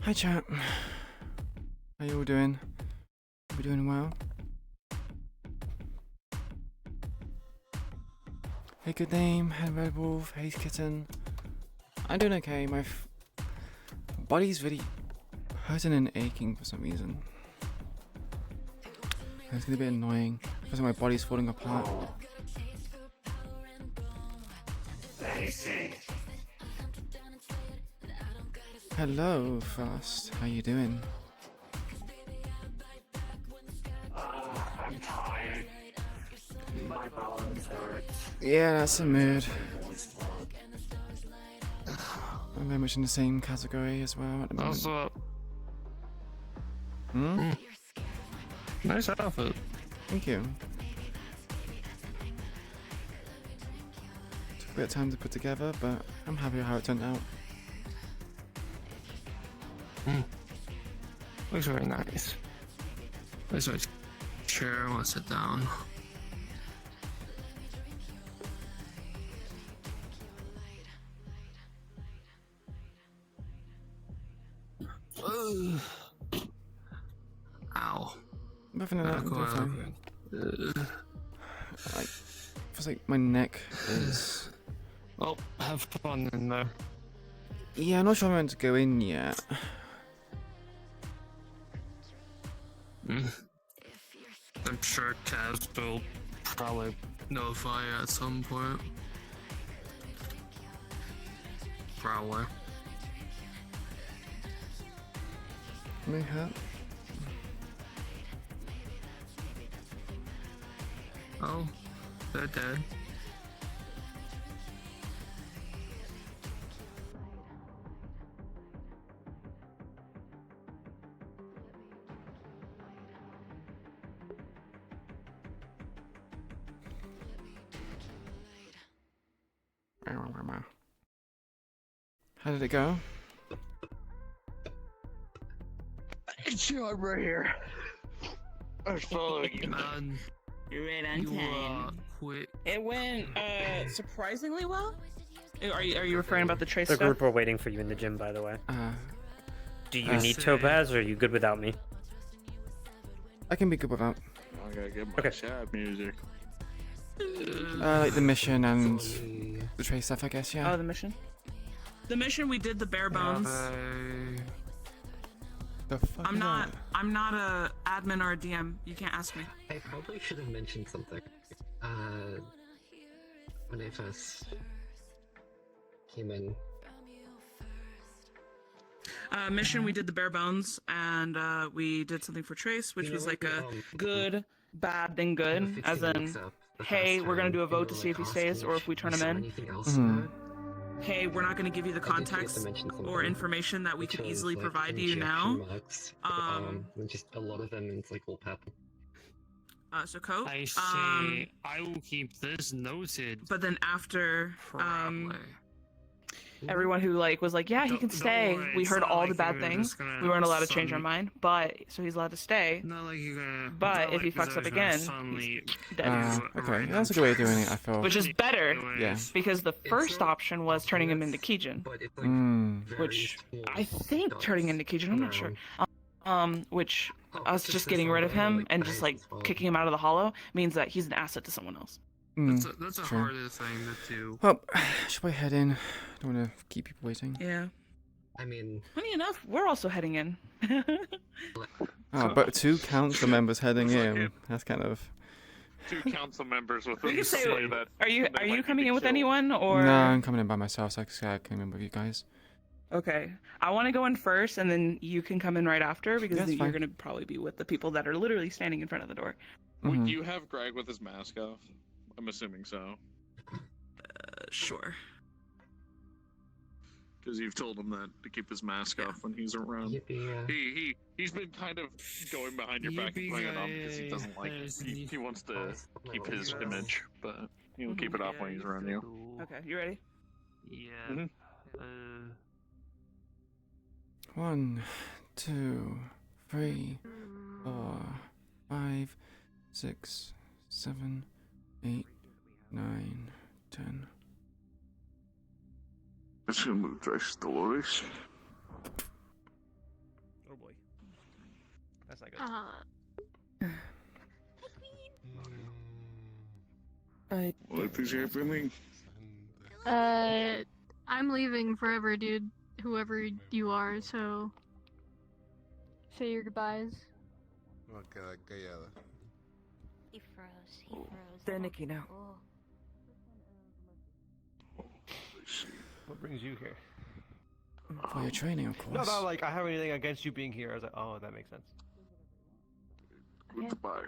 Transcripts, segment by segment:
Hi chat. How you all doing? Are we doing well? Hey Good Name, hey Red Wolf, hey Kitten. I'm doing okay. My body's really hurting and aching for some reason. And it's gonna be annoying because my body's falling apart. Hello, Frost. How you doing? I'm tired. My bones hurt. Yeah, that's a mood. I'm very much in the same category as well at the moment. What's up? Hmm? Nice outfit. Thank you. Took a bit of time to put together, but I'm happy how it turned out. Looks very nice. There's a chair. I want to sit down. Ow. Nothing like that. Go Fine. out. Feels like my neck is. Well, have fun in there. Yeah, I'm not sure I'm meant to go in yet. I'm sure Kaz will probably notify you at some point. Probably. May hurt. Oh, they're dead. How did it go? It's you, I'm right here. I was following you. Man, You're right on you time. quick. It went surprisingly well. Are you referring about the trace The stuff? group were waiting for you in the gym, by the way. Do you need see. Topaz, or are you good without me? I can be good without. I gotta get my Okay. sad music. Like the mission and the trace stuff, I guess, yeah. Oh, the mission. The mission we did the bare bones. The fuck I'm is not. that? I'm not a admin or a DM. You can't ask me. I probably should have mentioned something. When I first came in. Mission we did the bare bones, and we did something for Trace, which was like a good, bad, then good. As in, hey, we're gonna do a vote to see if he stays or if we turn him in. Anything else Mhm. Hey, we're not gonna give you the I did forget to context mention something, or information that we which could was, easily like, provide to you injection now. marks, Um, just a lot of them, it's like all purple. So Cope. I see. I will keep this noted. But then after, Probably. everyone who was like, yeah, he can Don't stay. worry, We it's heard not all like the bad you're things. just gonna We weren't allowed to change our sudden- mind, but so he's allowed to stay. Not like you're gonna. But not if he like fucks up you're gonna again, suddenly Dead. Okay, that's a good way of doing it, I feel. Which is better Yeah. because the first not option was turning him into Kijin, But it's like very which small I think dots turning into Kijin. I'm not sure. Which Oh, us it's just just getting rid of something him like and that just as well. kicking him out of the hollow means that he's an asset to someone else. That's a true. harder thing to do. Well, should we head in? Don't want to keep people waiting. Yeah. I mean, Funny enough, we're also heading in. Oh, but two council members heading Looks like in. it. That's kind of. Two council members We within can the say, city that are you they might coming be in with killed. anyone or? No, I'm coming in by myself, so I can remember you guys. Okay, I want to go in first, and then you can come in right after because That's you're fine. gonna probably be with the people that are literally standing in front of the door. Mhm. Would you have Greg with his mask off? I'm assuming so. Sure. Because you've told him that to keep his mask off when he's around. yippee, He's been kind of going behind your back and playing it on because he doesn't like he wants to keep his image, but he'll keep it off when he's around you. Okay, you ready? Yeah. Mhm. 1, 2, 3, 4, 5, 6, 7, 8, 9, 10. It's gonna move Trace Dolores. What is happening? I'm leaving forever, dude. Whoever you are, so say your goodbyes. Queda callada. He froze. He froze. They're Nikki now. Oh. What brings you here? For your training, of course. No, not like I have anything against you being here. I was like, oh, that makes sense. Goodbye.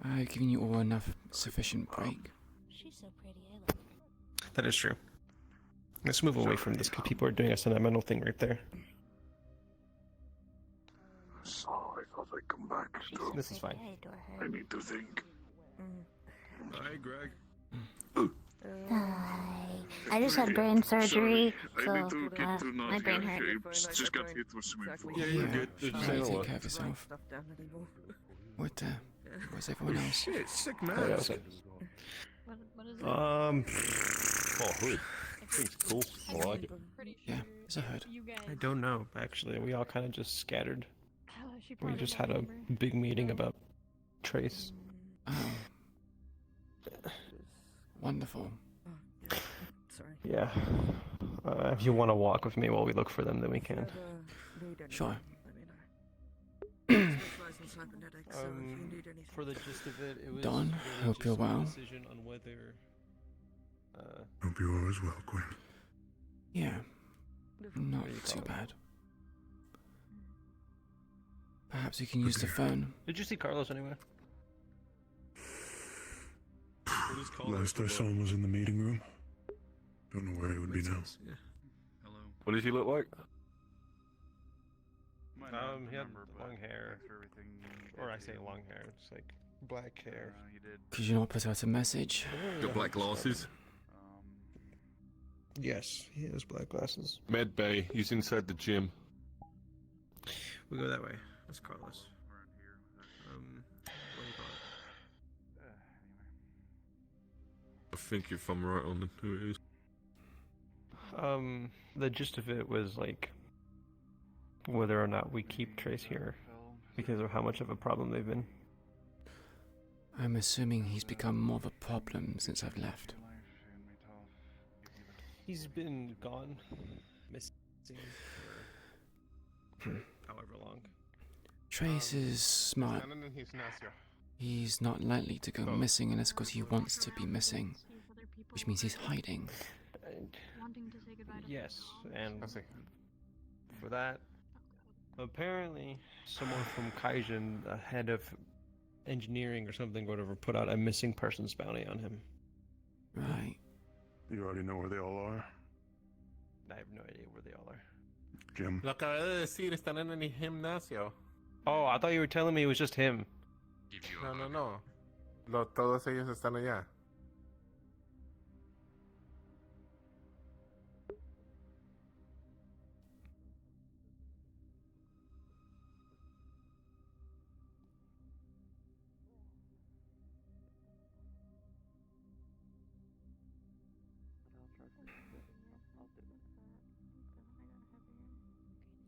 I've given you all enough sufficient break. She's so pretty. I love her. That is true. Let's move away from this because people are doing a sentimental thing right there. So I thought I'd come back. So This is fine. I adore her. I need to think. Hi, Greg. Hi. I just had brain surgery, Sorry, I need to so get to my not brain get hurt. shaped. Just got hit with swimming pool. Yeah, you're good. Sure, Just saying take hello. care of yourself. Stuff down anymore. Where's everyone else? Shit, sick Oh, man. yeah, okay. What is it? Oh, hood. Thing's cool. I like it. Pretty Yeah, sure it's a hood. you guys. I don't know, actually. We all kind of just scattered. She We probably just don't had a remember. big meeting about Trace. Oh. Wonderful. Sorry. Yeah. If you want to walk with me while we look for them, then we can. Sure. For the gist of it, it was Don, really hope just you're a well. decision on whether, Hope you are as well, Quinn. Yeah, not What do you too call it? bad. Perhaps you can use the phone. Did you see Carlos anywhere? Last I saw him was in the meeting room. Don't know where he would be now. Hello. What does he look like? He had long hair. Or I say long hair, it's like black hair. Could you not put out a message? Got black glasses. Yes, he has black glasses. Med Bay. He's inside the gym. We go that way. That's Carlos. What do you call it? I think if I'm right on who it is. The gist of it was like whether or not we keep Trace here because of how much of a problem they've been. I'm assuming he's become more of a problem since I've left. He's been gone, missing for however long. Trace is smart. He's not likely to go missing unless because he wants to be missing, which means he's hiding. Wanting to say goodbye to Yes, and for that, apparently someone from Kaijin, the head of engineering or something, whatever, put out a missing persons bounty on him. Right. You already know where they all are. I have no idea where they all are. Jim. Lo acabé de decir, están en el gimnasio. Oh, I thought you were telling me it was just him. No. Todos ellos están allá.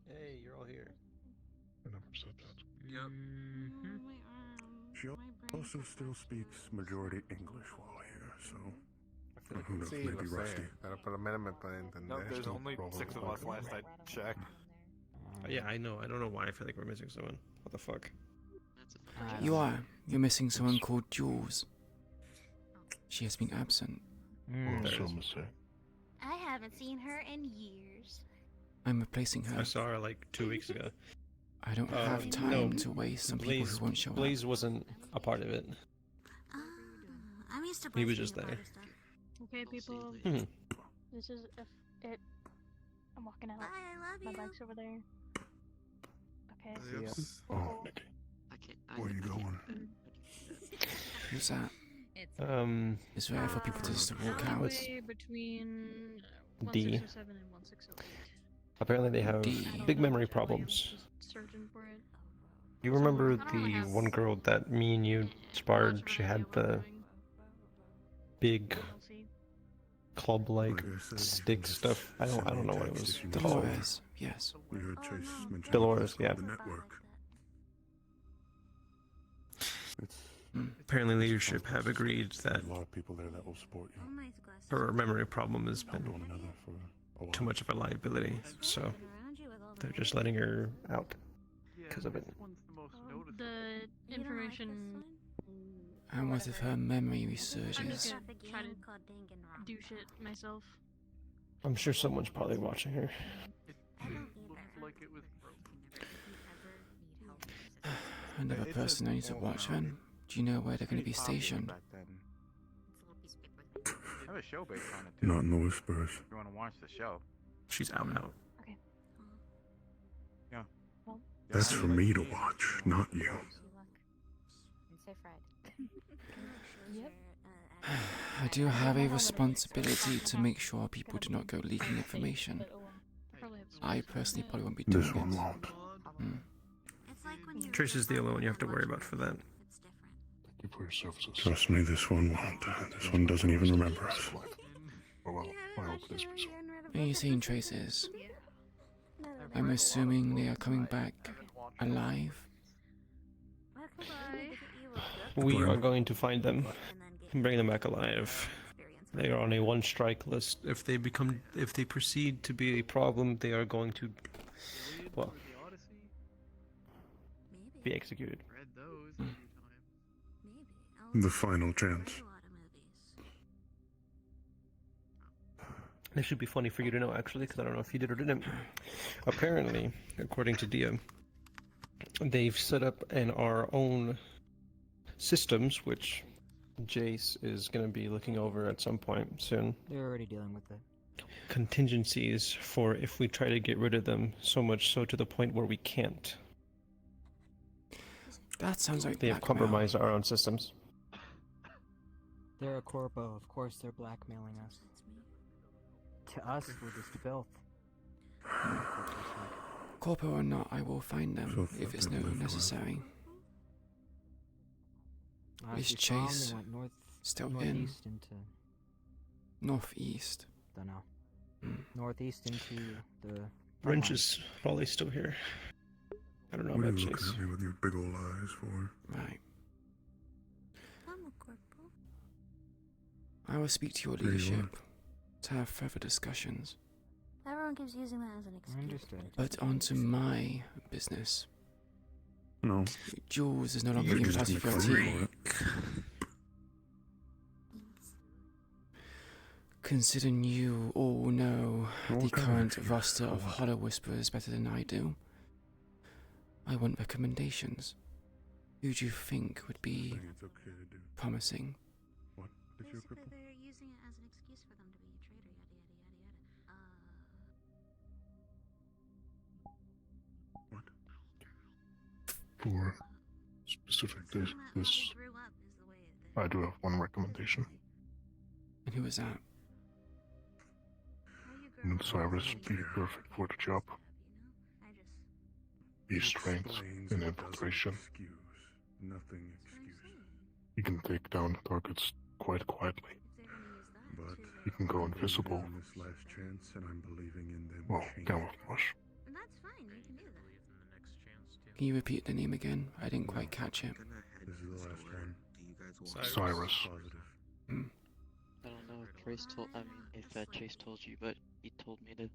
Hey, you're all here. I never said that. Yep. She also still speaks majority English while here, so who knows, Sí, maybe lo rusty. sé, pero por lo menos me puede entender. No, there's Still only probably 6 of us wondering last I checked. Yeah, I know. I don't know why I feel like we're missing someone. What the fuck? You are. You're missing someone called Jules. She has been absent. Some say. I haven't seen her in years. I'm replacing her. I saw her like 2 weeks ago. I don't have time no, to waste on people who won't show Blaze wasn't a part of it. I'm used to He was Blaze just being a there. part of stuff. Okay, people. Mhm. This is it. I'm walking out. Bye, I love My you. bike's over there. Okay. Oh, Nikki. Where are you going? up. Who's that? It's rare for people to just walk out. Halfway between D. 1607 and 1608. Apparently they have D. big memory problems. Just searching for it. You remember I don't really the have- one girl that me and you sparred? She had the big We'll see. club-like Like I said, stick just stuff. I don't send me know a what it text was if you called. want. Dolores, yes. We heard Chase mention Dolores, it was called yeah. the network. It's Apparently, leadership have agreed that a lot of people there that will support you. her memory problem has been One another for a while. too much of a liability, so they're just letting her out because of it. The information. And what if her memory I'm just resurges? gonna try to do shit myself. I'm sure someone's probably watching her. Another person I need to watch then. Do you know where they're going to be stationed? I have a show based on it too. Not in the Whispers. If you want to watch the show. She's out now. Okay. Yeah. That's for me to watch, not you. Yep. I do have a responsibility to make sure people do not go leaking information. I personally probably won't be doing This one it. won't. Trace is the only one you have to worry about for that. Thank you for your services. Trust me, this one won't. This one doesn't even remember us. Oh well, I hope this is. Are you seeing traces? I'm assuming they are coming back alive. We are going to find them and bring them back alive. They are on a one-strike list. If they proceed to be a problem, they are going to, well, be executed. The final chance. This should be funny for you to know, actually, because I don't know if you did or didn't. Apparently, according to Dia, they've set up in our own systems, which Jace is going to be looking over at some point soon. They're already dealing with it. Contingencies for if we try to get rid of them, so much so to the point where we can't. That sounds like They have blackmail. compromised our own systems. They're a corpo. Of course they're blackmailing us. To us, we're just filth. Corpo or not, I will find them So if it's no fucking necessary. Is She saw 'em, they Chase went still in? northeast into, Northeast. don't know, Hmm. northeast into the front Wrench line. is probably still here. I don't know What are about you looking Chase. at me with your big old eyes for? Right. I will speak to your There you are. leadership to have further discussions. Everyone keeps using that as an excuse. Understood. But on to my business. No. Jules is no longer You're being just part of your gonna team. for it. Considering you all know the What kind current of roster of what? Hollow Whisperers better than I do, I want recommendations. Who do you think would be Saying it's okay to do. promising? What did you Basically, propose? they're using it as an excuse for them to be a traitor, yada yada yada. For specific this, I do have one recommendation. And who is that? Would Cyrus be perfect for the job? His strength in infiltration. Nothing excuse. He can take down the targets quite quietly. But he can go invisible. This last chance, and I'm believing in them. Well, camouflage. That's fine, you can do that. Can you repeat the name again? I didn't quite catch it. This is the last one. Cyrus. Positive. I don't know if Chase told you, but he told me to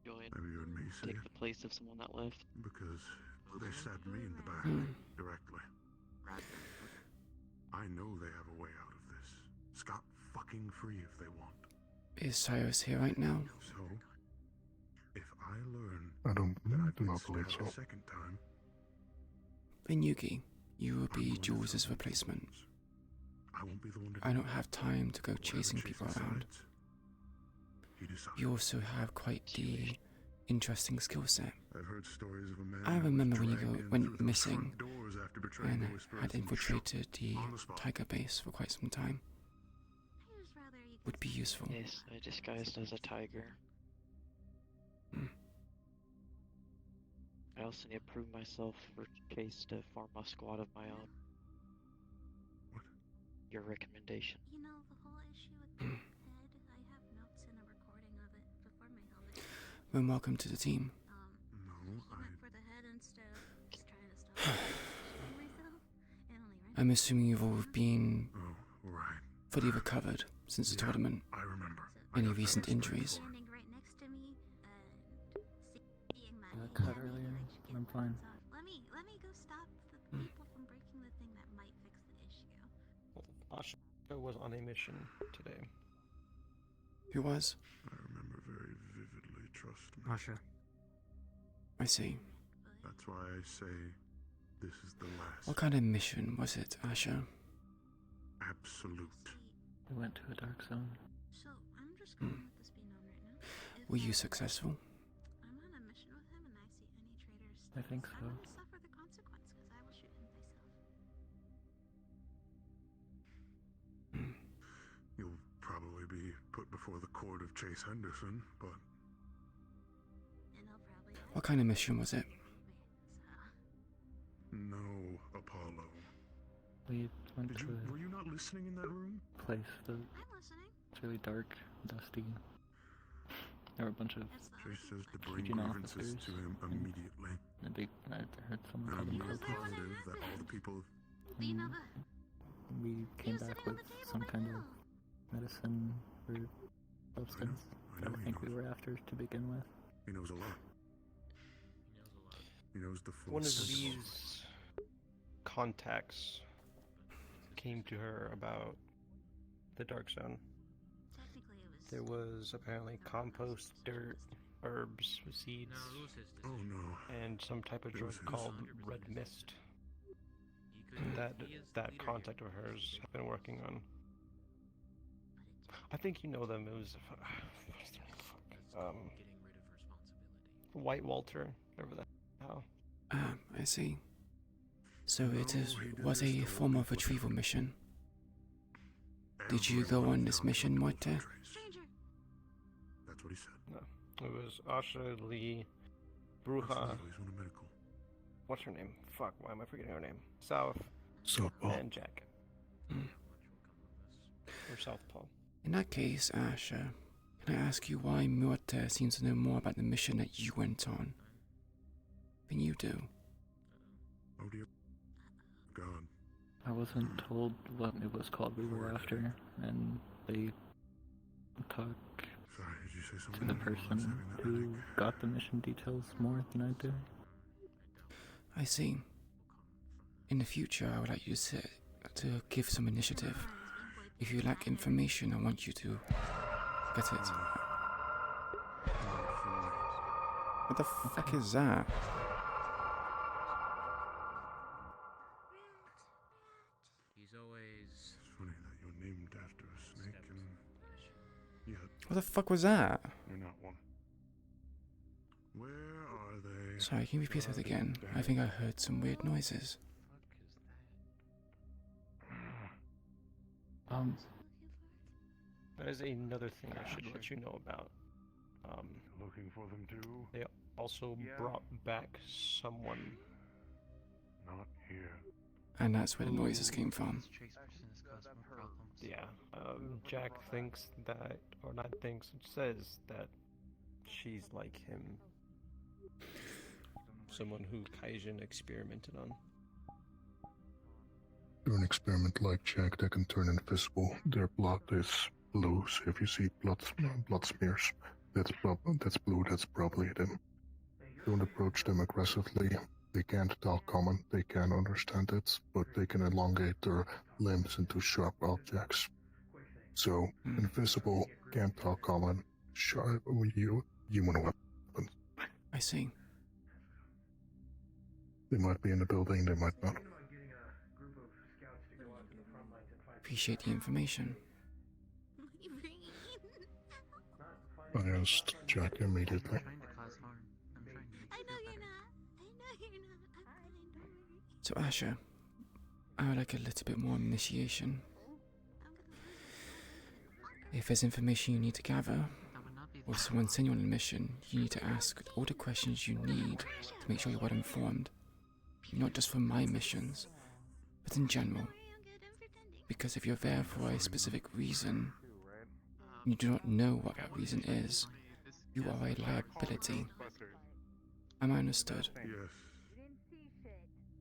join, Maybe you and me see take it. the place of someone that left. Because they stabbed me in the back directly. I know they have a way out of this. Scot fucking free if they want. Is Cyrus here right now? So, if I learn that I've been stabbed a second time, Then Yugi, you will be Jules' replacement. I won't be the one to I don't have time to go chasing people around. You also have quite the interesting skill set. I've heard stories of a man I who was remember when you dragged in went through those missing front doors after betraying and the Whispers had and was shot infiltrated the on the spot. Tiger base for quite some time. Would be useful. Yes, I disguised as a tiger. I also need to prove myself for Chase to form a squad of my own. What? Your recommendation. You know, the whole issue with the head, I have notes in a recording of it before my helmet. Then welcome to the team. No, He went for the head instead of just trying to stop it. I'm assuming you've all been Oh, right. fully recovered since the tournament. I remember. Any recent injuries? Standing right next to me and seeing my I got cut hand earlier, like but I'm fine. Let me go stop the people from breaking the thing that might fix the issue. Asha was on a mission today. Who was? I remember very vividly, trust me. Asha. I see. That's why I say this is the last. What kind of mission was it, Asha? Absolute. We went to a dark zone. So I'm just gonna let this be known right now. Were you successful? I'm on a mission with him, and I see any traitors. I think so. I'm gonna suffer the consequence because I will shoot him myself. You'll probably be put before the court of Chase Henderson, but And I'll probably. What kind of mission was it? no Apollo. We went Did to you? Were you not listening in that room? a place that I'm listening. it's really dark, dusty. There were a bunch of Chase says to bring Legion grievances officers. to him immediately. I heard someone call And them I'm cultists. positive that all the people. You know And we came back with some kind of medicine or substance I that know I he think we knows. were after to begin with. He knows a lot. He knows the One of force. these contacts came to her about the dark zone. Technically, it was. There was apparently compost, dirt, herbs, seeds, Oh no. and some type of drug called red mist that contact of hers have been working on. I think you know them. It was White Walter, whatever the hell. I see. So was a form of retrieval mission. Did you go on this mission, Moite? Stranger. That's what he said. No, it was Asha Lee Bruja. He's on a medical. What's her name? Fuck, why am I forgetting her name? South Southpaw. and Jack. Or Southpaw. In that case, Asha, can I ask you why Muerte seems to know more about the mission that you went on than you do? Oh dear God. I wasn't told what it was called we were after, and they talk Sorry, did you say to something? the I was person having that who headache. got the mission details more than I do. I see. In the future, I would like you to give some initiative. If you lack information, I want you to get it. What the fuck is that? He's always. It's funny that you're named after a snake and yet What the fuck was that? you're not one. Where are they? Sorry, can you repeat that again? I think I heard some weird noises. That is another thing I should let you know about. Looking for them too? They also brought back someone. Not here. And that's where the noises came from. Trace person has caused more problems. Yeah, Jack thinks that, or not thinks, it says that she's like him. Someone who Kaijin experimented on. Do an experiment like Jack that can turn invisible. Their blood is blue, so if you see blood smears, that's blue, that's probably them. Don't approach them aggressively. They can't talk common, they can understand it, but they can elongate their limbs into sharp objects. So, invisible, can't talk common, sharp, human weapon. I see. They might be in the building, they might not. Appreciate the information. I asked Jack immediately. I know you're not. I know you're not. I'm kind. So Asha, I would like a little bit more initiation. If there's information you need to gather, or if someone sends you on a mission, you need to ask all the questions you need to make sure you're well informed. Not just for my missions, but in general. Because if you're there for a specific reason, and you do not know what that reason is, you are a liability. Am I understood? Yes.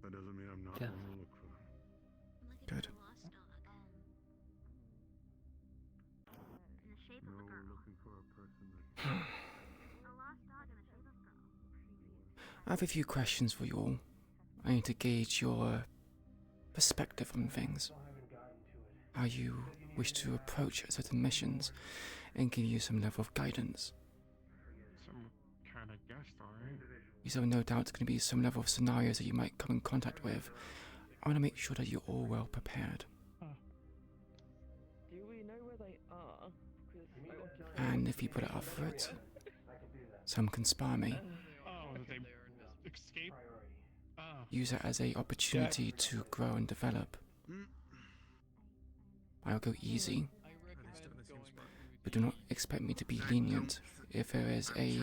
That doesn't mean I'm not Yeah. going to look for them. I have a few questions for you all. I need to gauge your perspective on things. How you wish to approach certain missions and give you some level of guidance. Some kind of guest, alright? These are no doubt going to be some level of scenarios that you might come in contact with. I want to make sure that you're all well prepared. Do we know where they are? And if you put it up for it, some can spar me. Oh, did they escape? Use it as an opportunity to grow and develop. I'll go easy, but do not expect me to be lenient. If there is a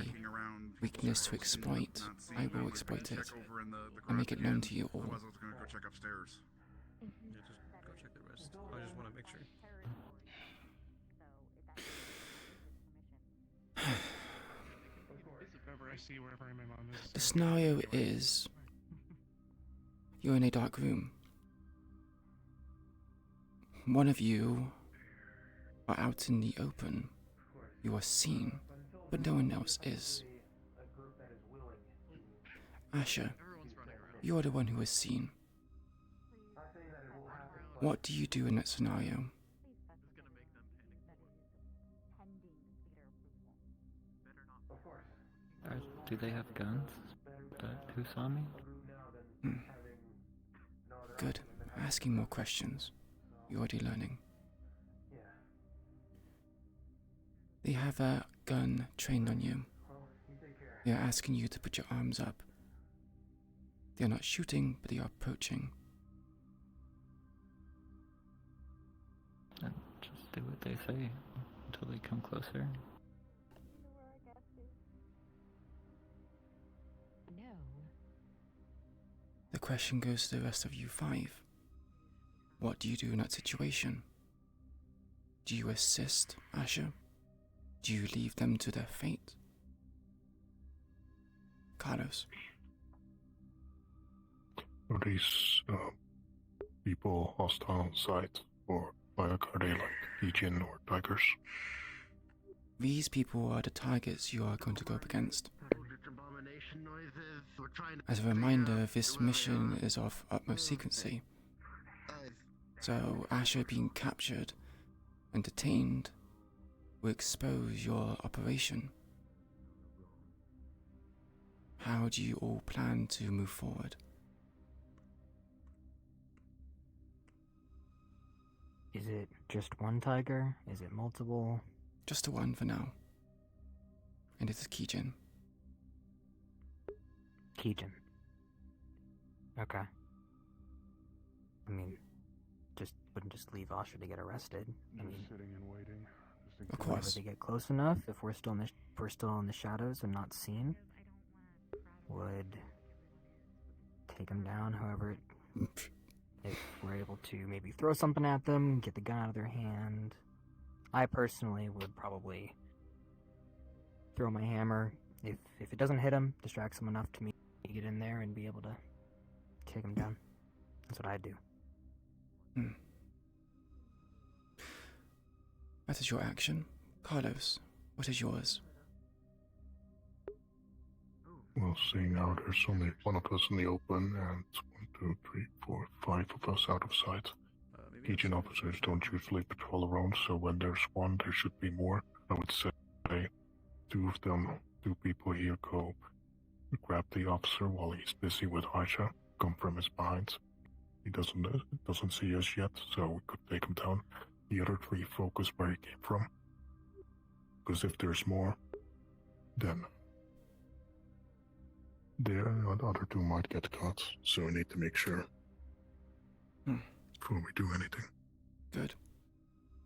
weakness to exploit, I will exploit it and make it known to you all. Otherwise, I was gonna go check upstairs. Yeah, just go check the rest. I just want to make sure. If ever I see wherever my mom is. The scenario is you're in a dark room. One of you are out in the open. You are seen, but no one else is. Asher, you're the one who is seen. What do you do in that scenario? Do they have guns? Who saw me? Good. Asking more questions. You're already learning. They have a gun trained on you. They are asking you to put your arms up. They are not shooting, but they are approaching. And just do what they say until they come closer. No. The question goes to the rest of you five. What do you do in that situation? Do you assist Asher? Do you leave them to their fate? Carlos. Are these people hostile on site, or are they like Legion or Tigers? These people are the targets you are going to go up against. As a reminder, this mission is of utmost secrecy. So Asher being captured and detained will expose your operation. How do you all plan to move forward? Is it just one tiger? Is it multiple? Just the one for now. And it is Kijin. Kijin. Okay. I mean, wouldn't just leave Asher to get arrested. I mean, sitting and waiting. Of whenever course. they get close enough, if we're still in the shadows and not seen, would take them down. However, if we're able to maybe throw something at them, get the gun out of their hand, I personally would probably throw my hammer. If it doesn't hit them, distracts them enough to me to get in there and be able to take them down. That's what I do. That is your action. Carlos, what is yours? Well, seeing how there's only one of us in the open and 1, 2, 3, 4, 5 of us out of sight. Legion officers don't usually patrol around, so when there's one, there should be more. I would say 2 of them, 2 people here go grab the officer while he's busy with Aisha, come from his behind. He doesn't see us yet, so we could take him down. The other 3 focus where he came from. Because if there's more, then the other 2 might get caught, so we need to make sure before we do anything. Good.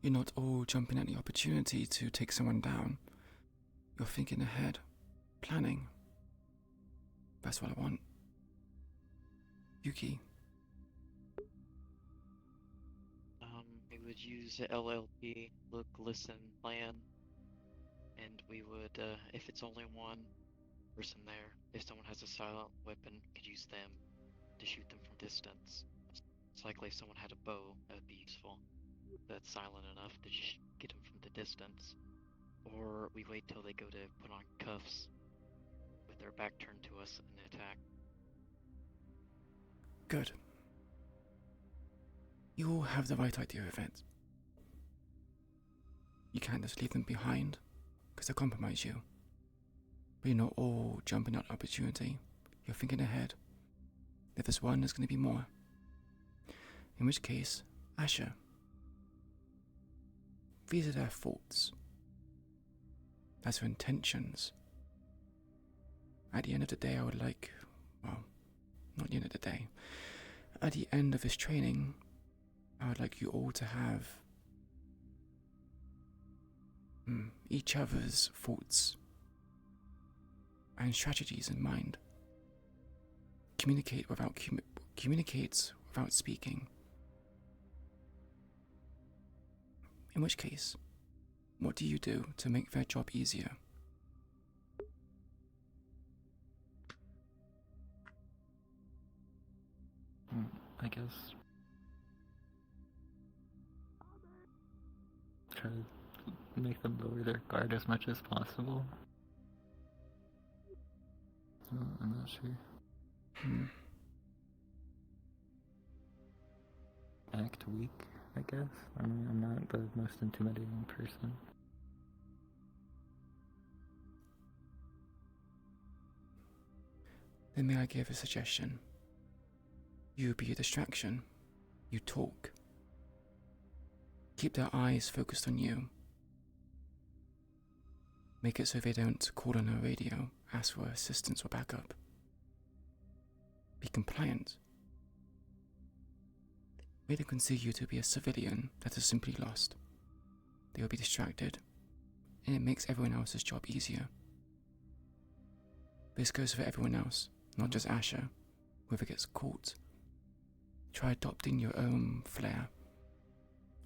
You're not all jumping at the opportunity to take someone down. You're thinking ahead, planning. That's what I want. Yuki. We would use the LLP, look, listen, plan, and we would, if it's only one person there, if someone has a silent weapon, could use them to shoot them from distance. It's likely if someone had a bow, that would be useful. That's silent enough to just get them from the distance. or we wait till they go to put on cuffs with their back turned to us and attack. Good. You all have the right idea of it. You can't just leave them behind, because they'll compromise you. But you're not all jumping at opportunity. You're thinking ahead. If there's one, there's going to be more. In which case, Asher. These are their faults. That's their intentions. At the end of the day, I would like, well, not the end of the day. At the end of this training, I would like you all to have each other's faults and strategies in mind. Communicate without speaking. In which case, what do you do to make their job easier? I guess try to make them lower their guard as much as possible. I'm not sure. Act weak, I guess. I mean, I'm not the most intimidating person. Then may I give a suggestion? You be a distraction. You talk. Keep their eyes focused on you. Make it so they don't call on a radio, ask for assistance or backup. Be compliant. Make them consider you to be a civilian that is simply lost. They will be distracted, and it makes everyone else's job easier. This goes for everyone else, not just Asher. Whoever gets caught, try adopting your own flair.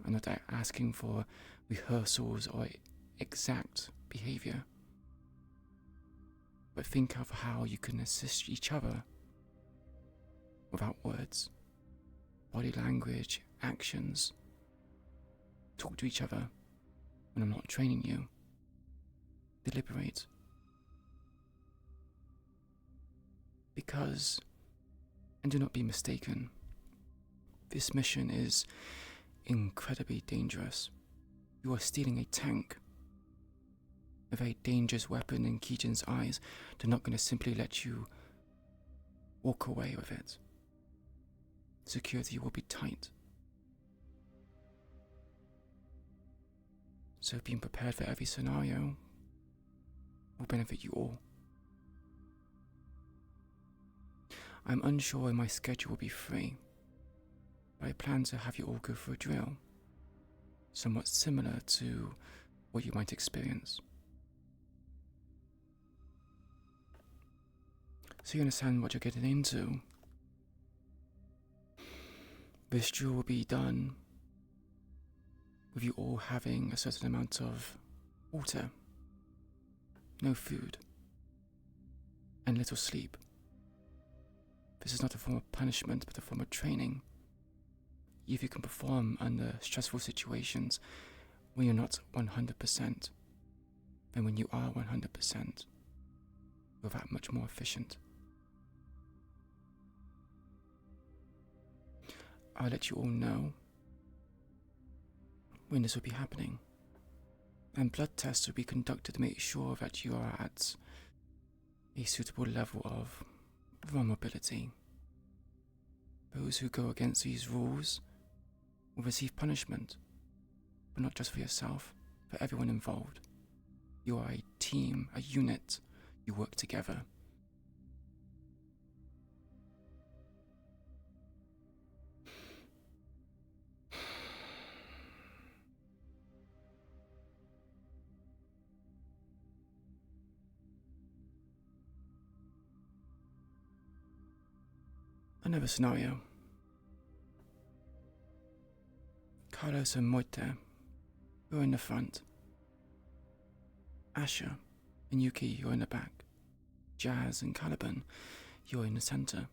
I'm not asking for rehearsals or exact behavior, but think of how you can assist each other without words. Body language, actions. Talk to each other when I'm not training you. Deliberate. Because, and do not be mistaken, this mission is incredibly dangerous. You are stealing a tank. A very dangerous weapon in Keejan's eyes. They're not going to simply let you walk away with it. Security will be tight. So being prepared for every scenario will benefit you all. I'm unsure when my schedule will be free, but I plan to have you all go through a drill, somewhat similar to what you might experience. So you understand what you're getting into. This drill will be done with you all having a certain amount of water, no food, and little sleep. This is not a form of punishment, but a form of training. If you can perform under stressful situations when you're not 100%, then when you are 100%, you're that much more efficient. I'll let you all know when this will be happening, and blood tests will be conducted to make sure that you are at a suitable level of vulnerability. Those who go against these rules will receive punishment, but not just for yourself, for everyone involved. You are a team, a unit. You work together. Another scenario. Carlos and Moite, you're in the front. Asher and Yuki, you're in the back. Jazz and Caliban, you're in the center.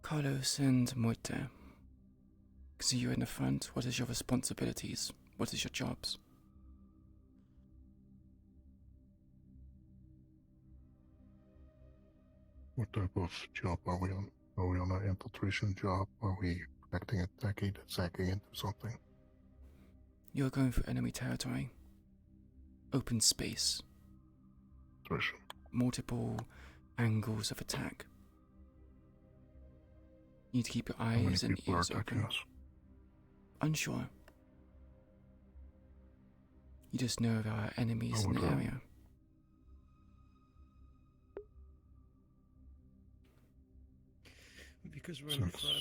Carlos and Moite, So you're in the front. What is your responsibilities? What is your jobs? What type of job are we on? Are we on an infiltration job? Are we protecting, attacking into something? You're going for enemy territory. Open space. Multiple angles of attack. You need to keep your eyes and ears open. Unsure. You just know there are enemies in the area. Because we're in the front,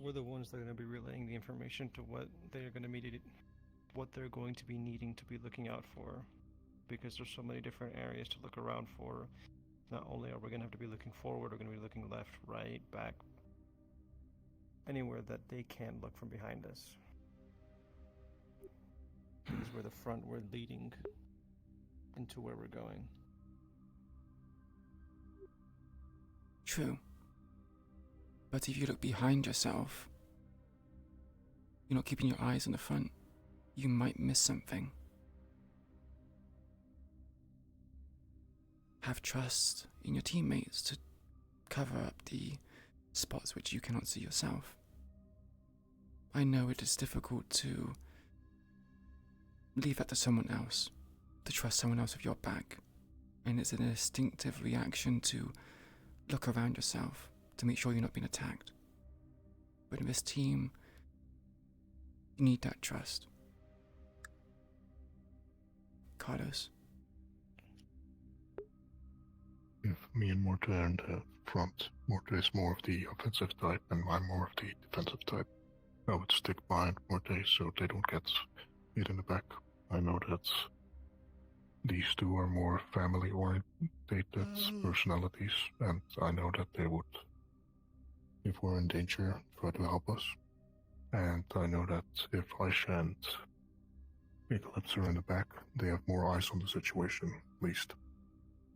we're the ones that are going to be relaying the information to what they're going to be, what they're going to be needing to be looking out for. Because there's so many different areas to look around for. Not only are we going to have to be looking forward, we're going to be looking left, right, back, anywhere that they can't look from behind us. Because we're the front, we're leading into where we're going. True. But if you look behind yourself, you're not keeping your eyes on the front, you might miss something. Have trust in your teammates to cover up the spots which you cannot see yourself. I know it is difficult to leave that to someone else, to trust someone else with your back, and it's an instinctive reaction to look around yourself to make sure you're not being attacked. But in this team, you need that trust. Carlos. If me and Morte are in the front, Morte is more of the offensive type and I'm more of the defensive type. I would stick behind Morte so they don't get hit in the back. I know that these two are more family-oriented personalities, and I know that they would, if we're in danger, try to help us. And I know that if Aisha and Eclipse are in the back, they have more eyes on the situation, at least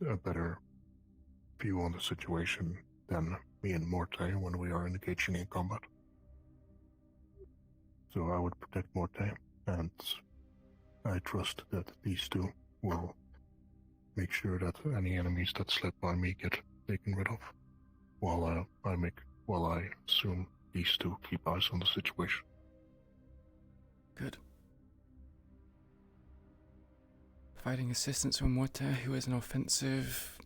a better view on the situation than me and Morte when we are engaging in combat. So I would protect Morte, and I trust that these two will make sure that any enemies that slip by me get taken rid of, while I assume these two keep eyes on the situation. Good. Providing assistance from Morte, who is an offensive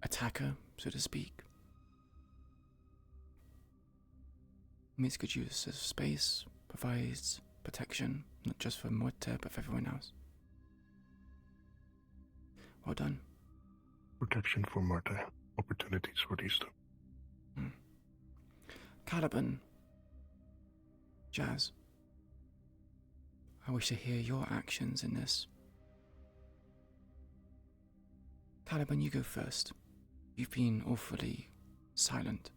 attacker, so to speak. Makes good use of space, provides protection, not just for Morte, but for everyone else. Well done. Protection for Morte, opportunities for these two. Caliban. Jazz. I wish to hear your actions in this. Caliban, you go first. You've been awfully silent.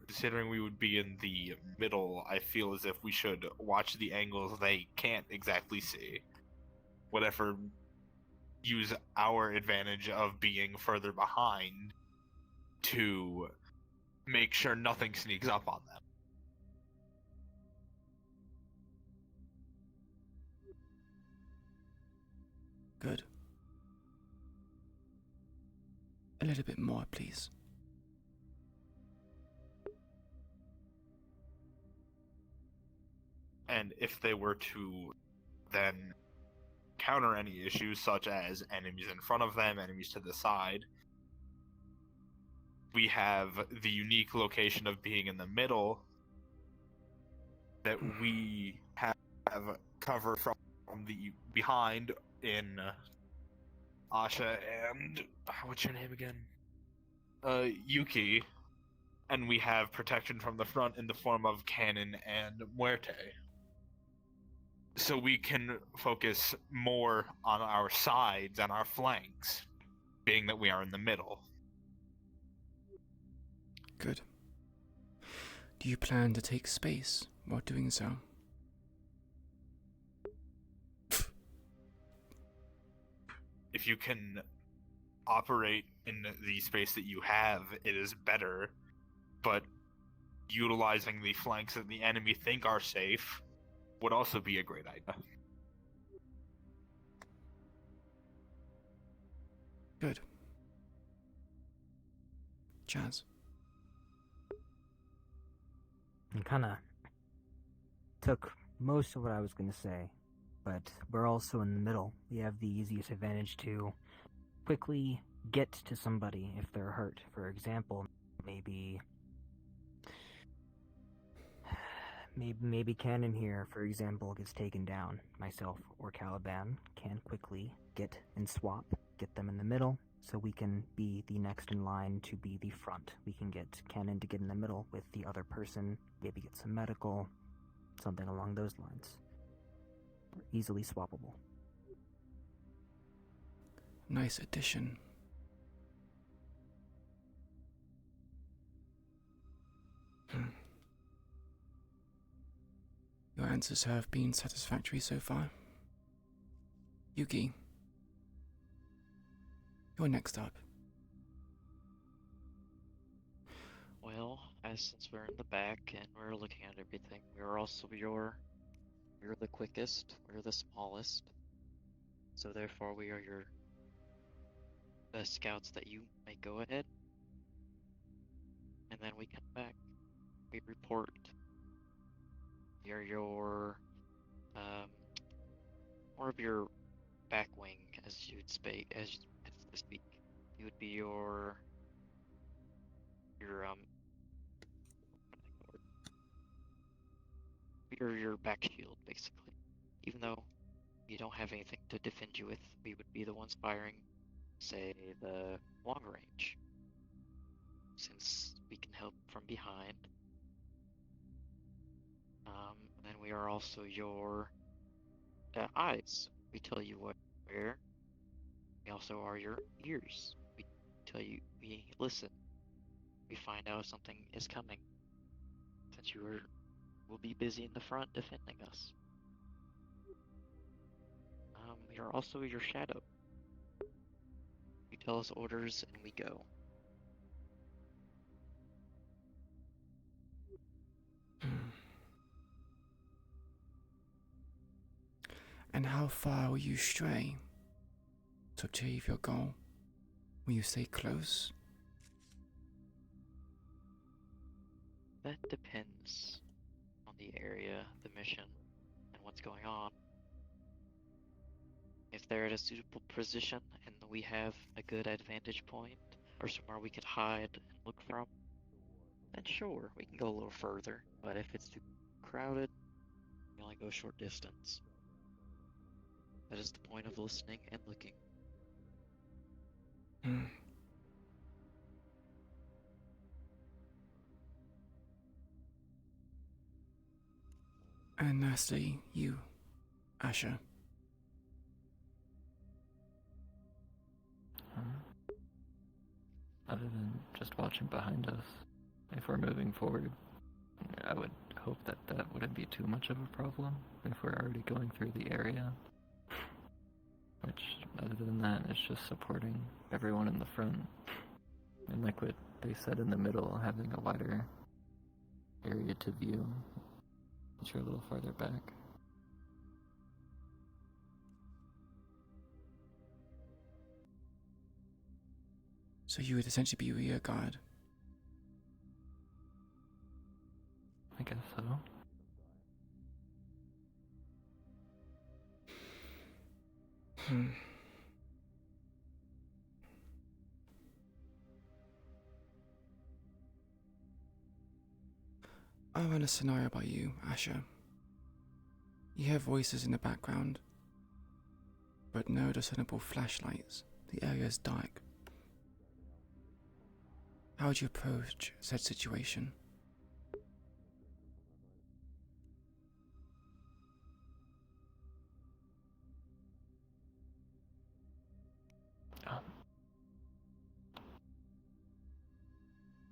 Considering we would be in the middle, I feel as if we should watch the angles they can't exactly see. Whatever, use our advantage of being further behind to make sure nothing sneaks up on them. Good. A little bit more, please. And if they were to then counter any issues, such as enemies in front of them, enemies to the side, we have the unique location of being in the middle that we have cover from the behind in Asha and what's your name again? Yuki, and we have protection from the front in the form of Cannon and Muerte. So we can focus more on our sides and our flanks, being that we are in the middle. Good. Do you plan to take space while doing so? If you can operate in the space that you have, it is better. But utilizing the flanks that the enemy think are safe would also be a great idea. Good. Chaz. And kinda took most of what I was gonna say, but we're also in the middle. We have the easiest advantage to quickly get to somebody if they're hurt. For example, maybe Cannon here, for example, gets taken down. Myself or Caliban can quickly get and swap, get them in the middle, so we can be the next in line to be the front. We can get Cannon to get in the middle with the other person, maybe get some medical, something along those lines. Easily swappable. Nice addition. Your answers have been satisfactory so far. Yuki, you're next up. Well, since we're in the back and we're looking at everything, we're also we're the quickest, we're the smallest, so therefore we are your best scouts that you may go ahead. And then we come back, we report. We are your, more of your back wing, as you'd speak, You would be your your back shield, basically. Even though you don't have anything to defend you with, we would be the ones firing, say, the long range. Since we can help from behind. Then we are also your eyes. We tell you what where. We also are your ears. We tell you, we listen. We find out if something is coming. Since will be busy in the front defending us. We are also your shadow. You tell us orders and we go. And how far will you stray to achieve your goal? Will you stay close? That depends on the area, the mission, and what's going on. If they're at a suitable position and we have a good advantage point, or somewhere we could hide and look from, then sure, we can go a little further. But if it's too crowded, we only go a short distance. That is the point of listening and looking. And lastly, you, Asher. Other than just watching behind us, if we're moving forward, I would hope that that wouldn't be too much of a problem if we're already going through the area. Which, other than that, it's just supporting everyone in the front. And like what they said in the middle, having a wider area to view, once you're a little farther back. So you would essentially be rear guard. I guess so. I run a scenario by you, Asher. You hear voices in the background, but no discernible flashlights. The area is dark. How would you approach said situation?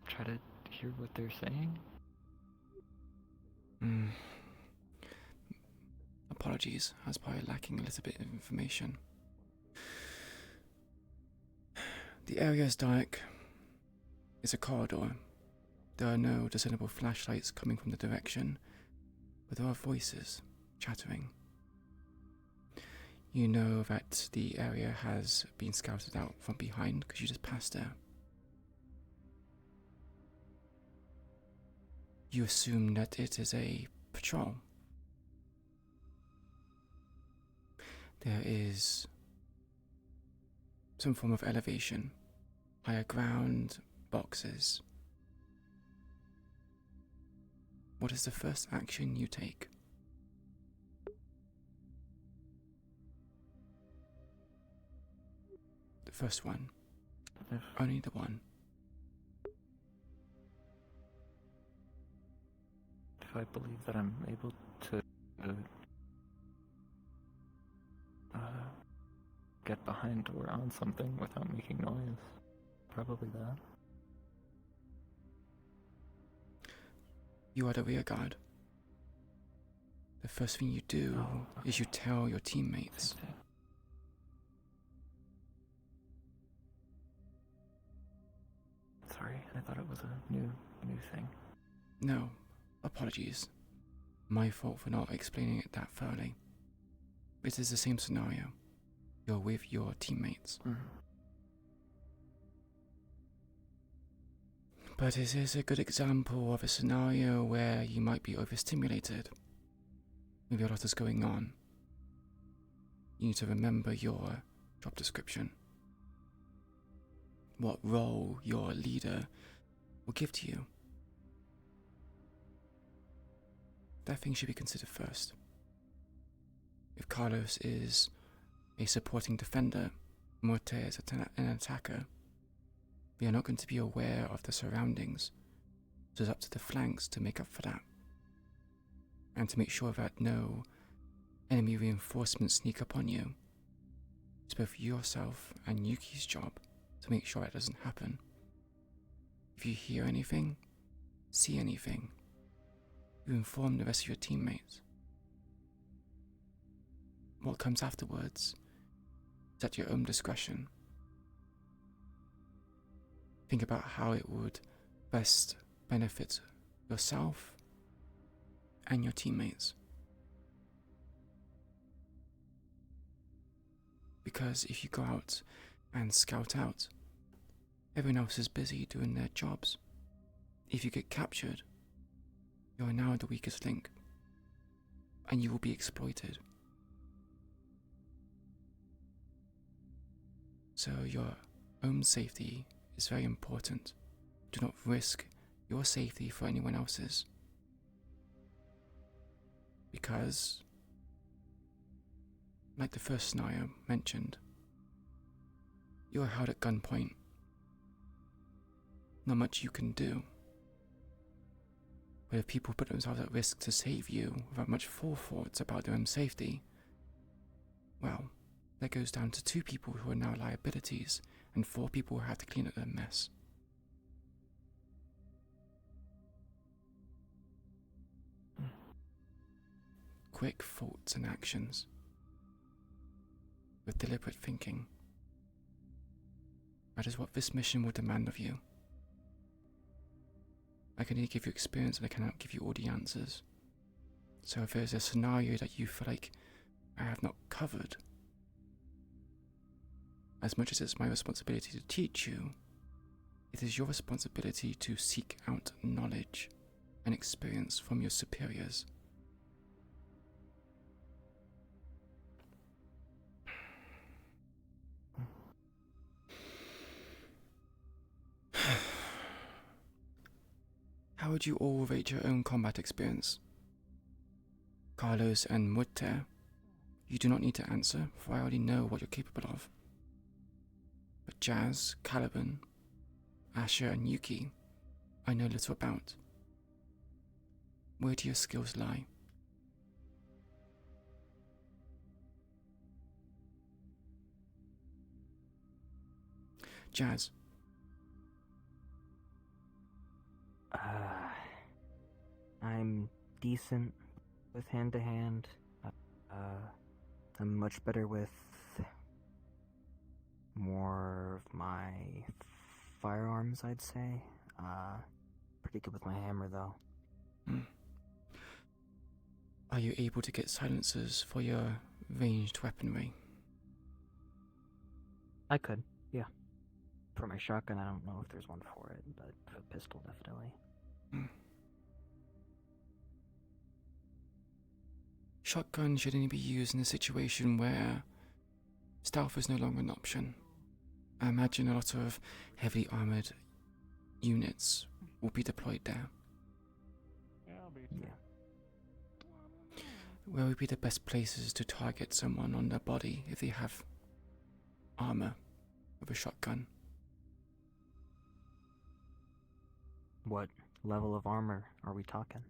Try to hear what they're saying? Apologies, I was probably lacking a little bit of information. The area is dark. It's a corridor. There are no discernible flashlights coming from the direction, but there are voices chattering. You know that the area has been scouted out from behind because you just passed there. You assume that it is a patrol. There is some form of elevation, higher ground, boxes. What is the first action you take? The first one. Only the one. If I believe that I'm able to get behind or on something without making noise, probably that. You are the rear guard. The first thing you do is you tell your teammates. Sorry, I thought it was a new thing. No, apologies. My fault for not explaining it that thoroughly. It is the same scenario. You're with your teammates. But it is a good example of a scenario where you might be overstimulated. Maybe a lot is going on. You need to remember your job description. What role your leader will give to you. That thing should be considered first. If Carlos is a supporting defender, Morte is an attacker, we are not going to be aware of the surroundings, so it's up to the flanks to make up for that. And to make sure that no enemy reinforcements sneak up on you. It's both yourself and Yuki's job to make sure that doesn't happen. If you hear anything, see anything, you inform the rest of your teammates. What comes afterwards is at your own discretion. Think about how it would best benefit yourself and your teammates. Because if you go out and scout out, everyone else is busy doing their jobs. If you get captured, you are now the weakest link, and you will be exploited. So your own safety is very important. Do not risk your safety for anyone else's. Because, like the first scenario mentioned, you are held at gunpoint. Not much you can do. But if people put themselves at risk to save you without much forethought about their own safety, well, that goes down to 2 people who are now liabilities and 4 people who have to clean up their mess. Quick thoughts and actions with deliberate thinking. That is what this mission will demand of you. I can only give you experience and I cannot give you all the answers. So if there's a scenario that you feel like I have not covered, as much as it's my responsibility to teach you, it is your responsibility to seek out knowledge and experience from your superiors. How would you all rate your own combat experience? Carlos and Mutter, you do not need to answer, for I already know what you're capable of. But Jazz, Caliban, Asher and Yuki, I know little about. Where do your skills lie? Jazz. I'm decent with hand-to-hand. I'm much better with more of my firearms, I'd say. pretty good with my hammer, though. Are you able to get silencers for your ranged weaponry? I could, yeah. For my shotgun, I don't know if there's one for it, but for a pistol, definitely. Shotgun should only be used in a situation where stealth is no longer an option. I imagine a lot of heavily armored units will be deployed there. Yeah. Where would be the best places to target someone on their body if they have armor with a shotgun? What level of armor are we talking?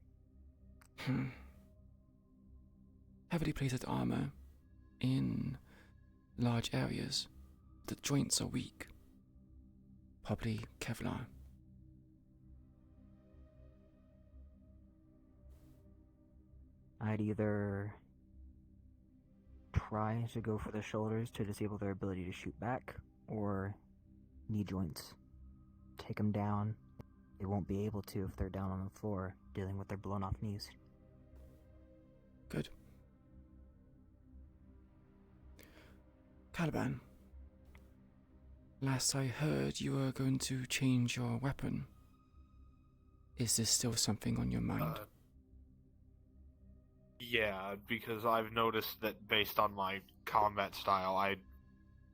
Heavily plated armor in large areas. The joints are weak. Probably Kevlar. I'd either try to go for the shoulders to disable their ability to shoot back, or knee joints. Take them down. They won't be able to if they're down on the floor, dealing with their blown off knees. Good. Caliban, last I heard you were going to change your weapon. Is this still something on your mind? Yeah, because I've noticed that based on my combat style, I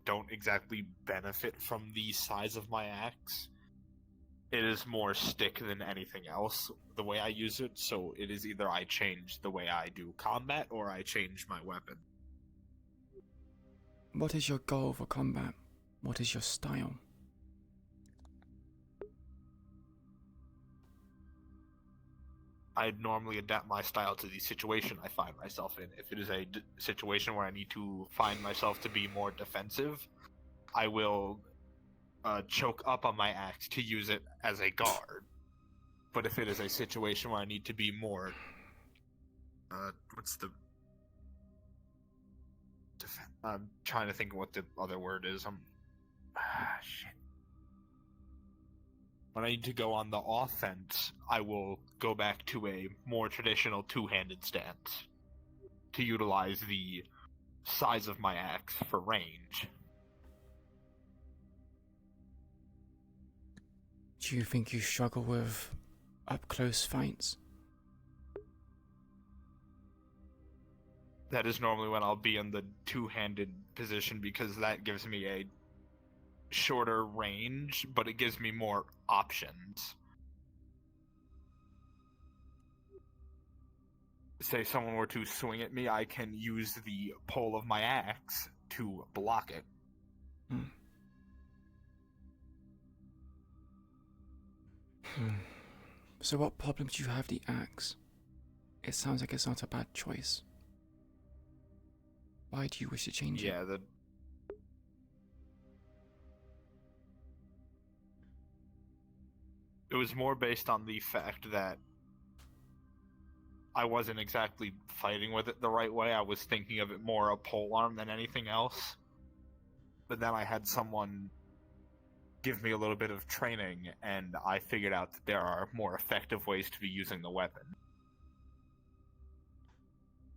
don't exactly benefit from the size of my axe. It is more stick than anything else, the way I use it, so it is either I change the way I do combat, or I change my weapon. What is your goal for combat? What is your style? I'd normally adapt my style to the situation I find myself in. If it is a situation where I need to find myself to be more defensive, I will choke up on my axe to use it as a guard. But if it is a situation where I need to be more... what's the... I'm trying to think what the other word is. Shit. When I need to go on the offense, I will go back to a more traditional two-handed stance to utilize the size of my axe for range. Do you think you struggle with up-close fights? That is normally when I'll be in the two-handed position, because that gives me a shorter range, but it gives me more options. Say someone were to swing at me, I can use the pole of my axe to block it. So what problem do you have the axe? It sounds like it's not a bad choice. Why do you wish to change it? Yeah, it was more based on the fact that I wasn't exactly fighting with it the right way. I was thinking of it more a polearm than anything else. But then I had someone give me a little bit of training, and I figured out that there are more effective ways to be using the weapon.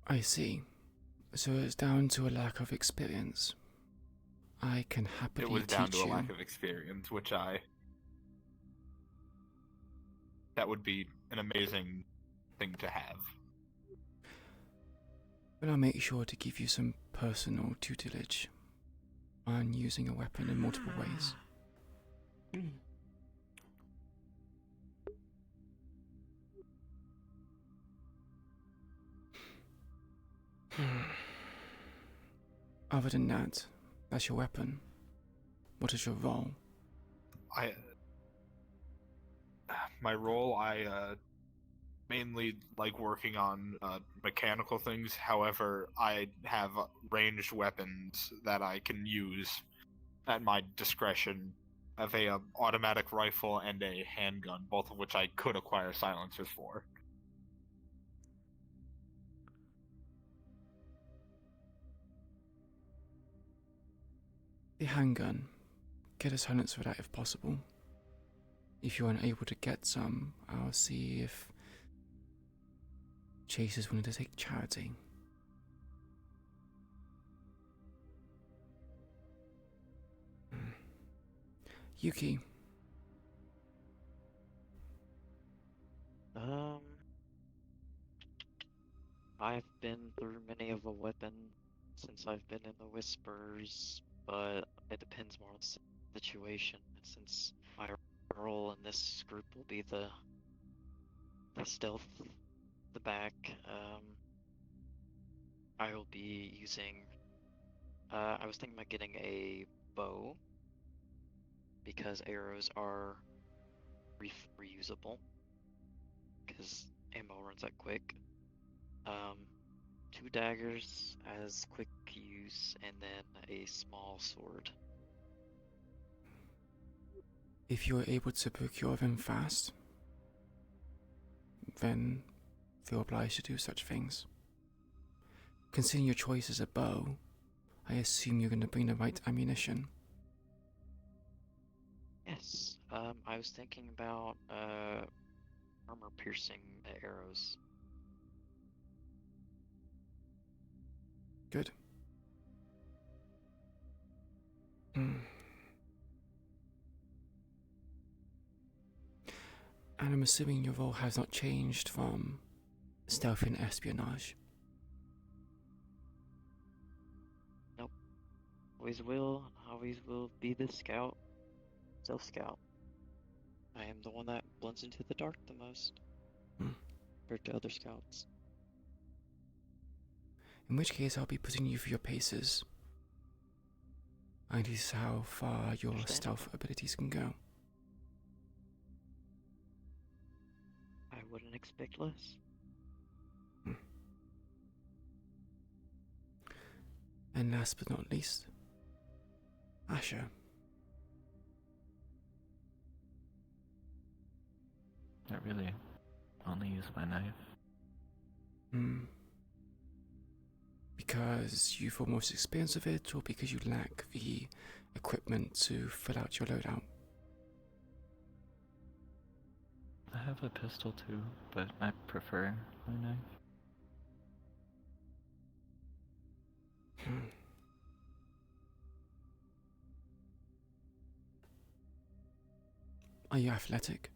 I see. So it's down to a lack of experience. I can happily It was down teach to a you. lack of experience, which that would be an amazing thing to have. But I'll make sure to give you some personal tutelage on using a weapon in multiple ways. Other than that, that's your weapon. What is your role? My role, I mainly like working on mechanical things. However, I have ranged weapons that I can use at my discretion. I have a automatic rifle and a handgun, both of which I could acquire silencers for. The handgun. Get a silencer for that if possible. If you're unable to get some, I'll see if Chase is willing to take charity. Yuki. I've been through many of a weapon since I've been in the Whispers, but it depends more on the situation. And since my role in this group will be the stealth, the back, I will be using. I was thinking about getting a bow because arrows are reusable because ammo runs out quick. 2 daggers as quick use, and then a small sword. If you are able to procure them fast, then feel obliged to do such things. Considering your choice is a bow, I assume you're going to bring the right ammunition. Yes, I was thinking about armor-piercing arrows. Good. And I'm assuming your role has not changed from stealth and espionage. Nope. Always will be the scout. Stealth scout. I am the one that blends into the dark the most. Compared to other scouts. In which case, I'll be putting you through your paces. And this is how far your stealth abilities can go. I wouldn't expect less. And last but not least, Asher. I really only use my knife. Because you feel most experience of it, or because you lack the equipment to fill out your loadout? I have a pistol too, but I prefer my knife. Are you athletic?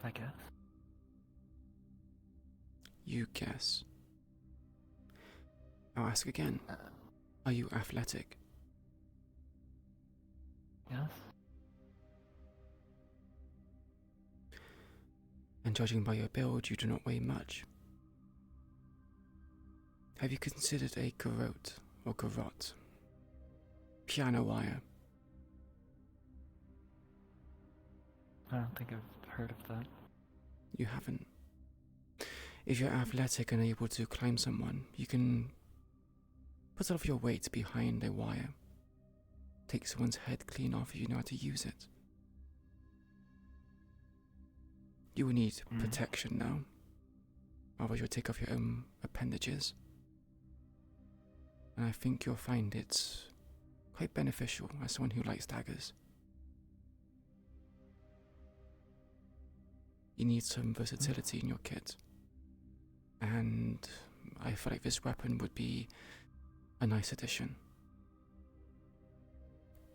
I guess. You guess. I'll ask again. Are you athletic? Yes. And judging by your build, you do not weigh much. Have you considered a garrote or garrote? Piano wire. I don't think I've heard of that. You haven't. If you're athletic and able to climb someone, you can put all of your weight behind a wire. Take someone's head clean off if you know how to use it. You will need protection now. Otherwise you'll take off your own appendages. And I think you'll find it quite beneficial as someone who likes daggers. You need some versatility in your kit. And I feel like this weapon would be a nice addition.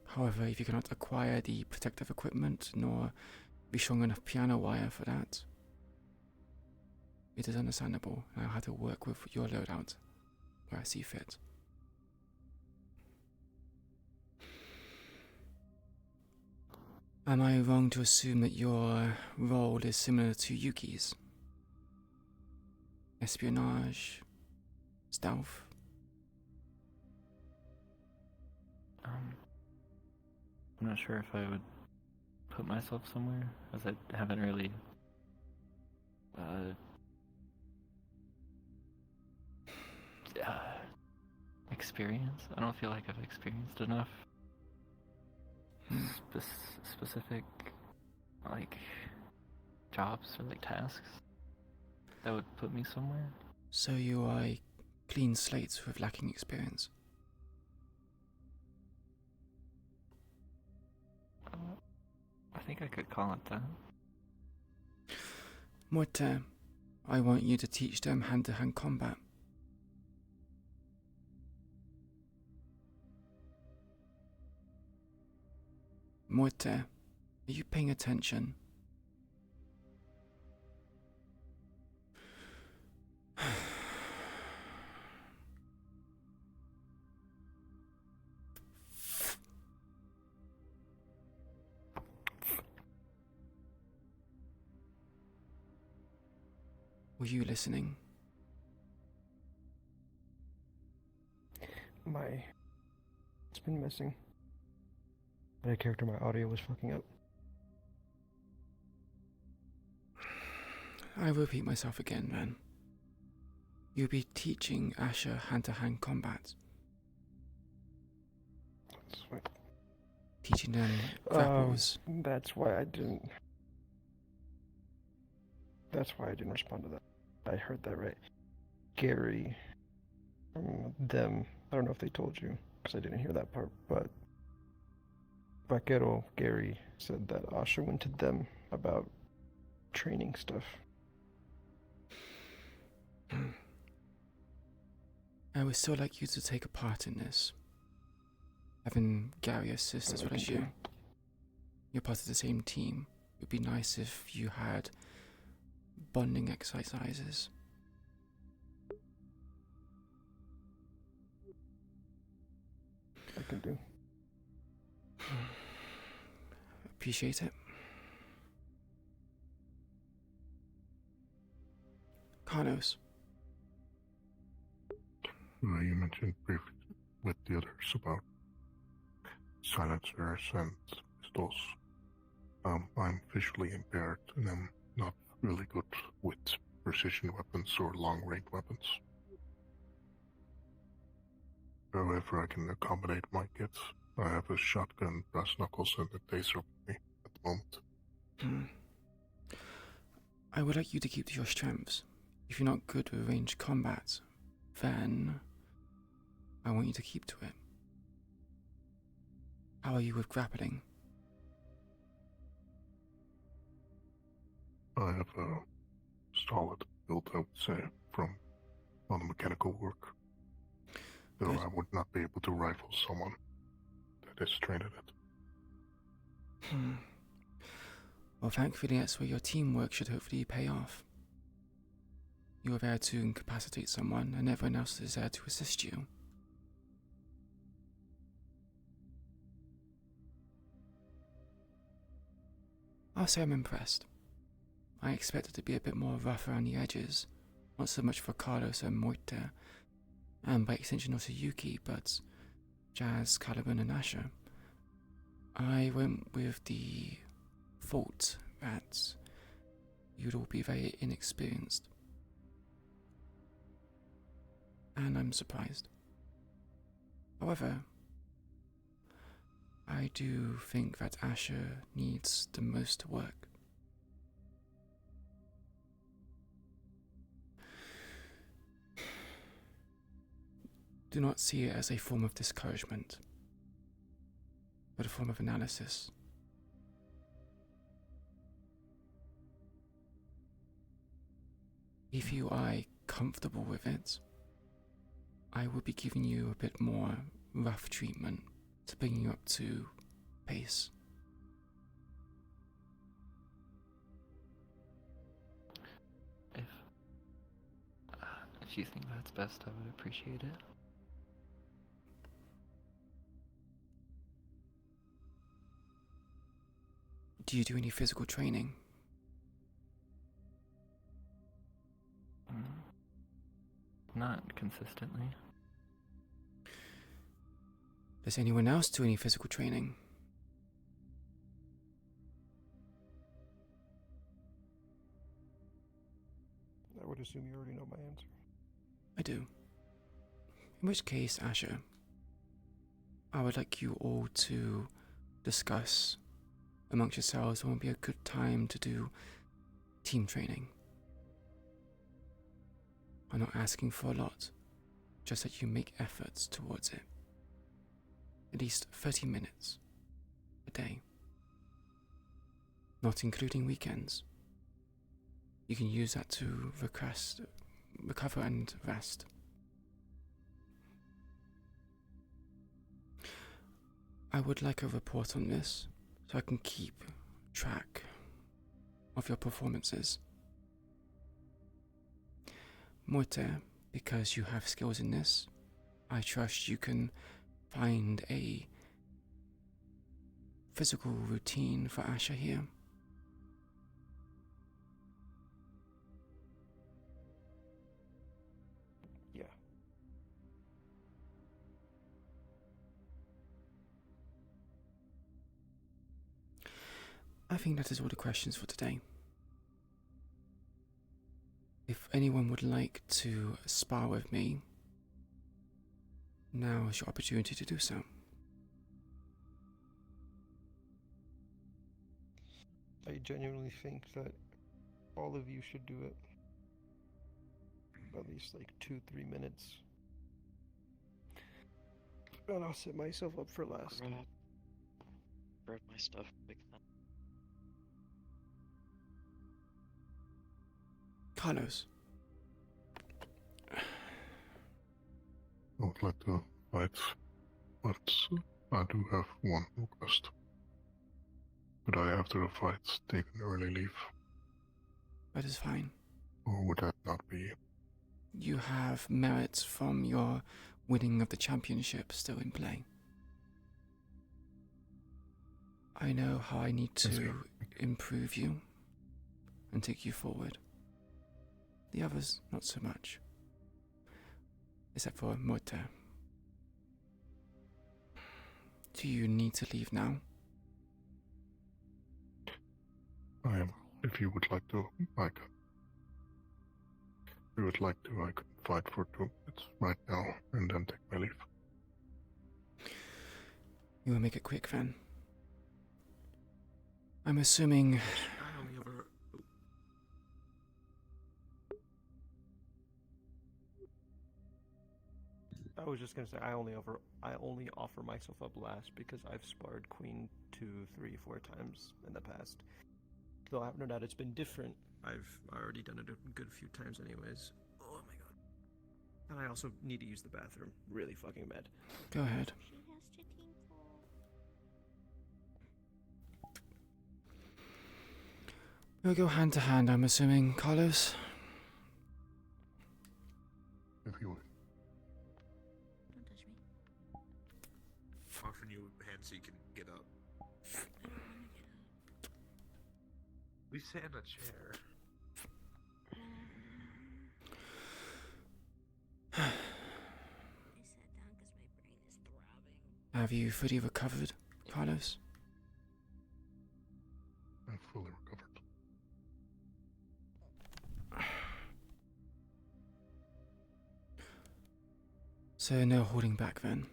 However, if you cannot acquire the protective equipment, nor be strong enough piano wire for that, it is understandable. I'll have to work with your loadout where I see fit. Am I wrong to assume that your role is similar to Yuki's? Espionage? Stealth? I'm not sure if I would put myself somewhere, as I haven't really experience. I don't feel like I've experienced enough specific like jobs or like tasks that would put me somewhere. So you are a clean slate with lacking experience? think I could call it that. Morte, I want you to teach them hand-to-hand combat. Morte, are you paying attention? Were you listening? It's been missing. My character, my audio was fucking up. I repeat myself again, man. You'll be teaching Asher hand-to-hand combat. That's right. Teaching them grapples. That's why I didn't respond to that. I heard that right. Gary, them, I don't know if they told you, because I didn't hear that part, but Vaquero, Gary, said that Asher went to them about training stuff. I would still like you to take a part in this. Having Gary assist as well as you. You're part of the same team. It would be nice if you had bonding exercises. I can do. Appreciate it. Carlos. You mentioned briefly with the others about silencers and pistols. I'm visually impaired and I'm not really good with precision weapons or long-range weapons. However, I can accommodate my kits. I have a shotgun, brass knuckles, and a taser with me at the moment. I would like you to keep to your strengths. If you're not good with ranged combat, then I want you to keep to it. How are you with grappling? I have a solid build, I would say, from all the mechanical work. Though I would not be able to rifle someone that is trained at it. Well, thankfully that's where your teamwork should hopefully pay off. You are there to incapacitate someone, and everyone else is there to assist you. I'll say I'm impressed. I expected to be a bit more rough around the edges, not so much for Carlos and Moita, and by extension also Yuki, but Jazz, Caliban and Asher. I went with the thought that you'd all be very inexperienced. And I'm surprised. However, I do think that Asher needs the most work. Do not see it as a form of discouragement, but a form of analysis. If you are comfortable with it, I will be giving you a bit more rough treatment to bring you up to pace. If you think that's best, I would appreciate it. Do you do any physical training? Not consistently. Does anyone else do any physical training? I would assume you already know my answer. I do. In which case, Asher, I would like you all to discuss amongst yourselves when would be a good time to do team training. I'm not asking for a lot, just that you make efforts towards it. At least 30 minutes a day. not including weekends. You can use that to recover and rest. I would like a report on this, so I can keep track of your performances. Morte, because you have skills in this, I trust you can find a physical routine for Asha here. Yeah. I think that is all the questions for today. If anyone would like to spar with me, now is your opportunity to do so. I genuinely think that all of you should do it. At least like 2-3 minutes. And I'll set myself up for last. Grab my stuff quick then. Carlos. I would like to fight, but I do have one request. Could I, after the fight, take an early leave? That is fine. Or would that not be? You have merits from your winning of the championship still in play. I know how I need to improve you and take you forward. The others, not so much. Except for Morte. Do you need to leave now? I am. If you would like to, I can. If you would like to, I could fight for 2 minutes right now and then take my leave. You will make it quick then. I'm assuming. I only ever. I was just gonna say I only offer myself up last because I've sparred Queen 2, 3, 4 times in the past. Though I have no doubt it's been different. I've already done it a good few times anyways. Oh my god. And I also need to use the bathroom really fucking bad. Go ahead. We'll go hand to hand, I'm assuming, Carlos? If you would. Don't touch me. Offering you a hand so you can get up. I don't want to get up. We sat in a chair. I sat down because my brain is throbbing. Have you fully recovered, Carlos? I'm fully recovered. So no holding back then?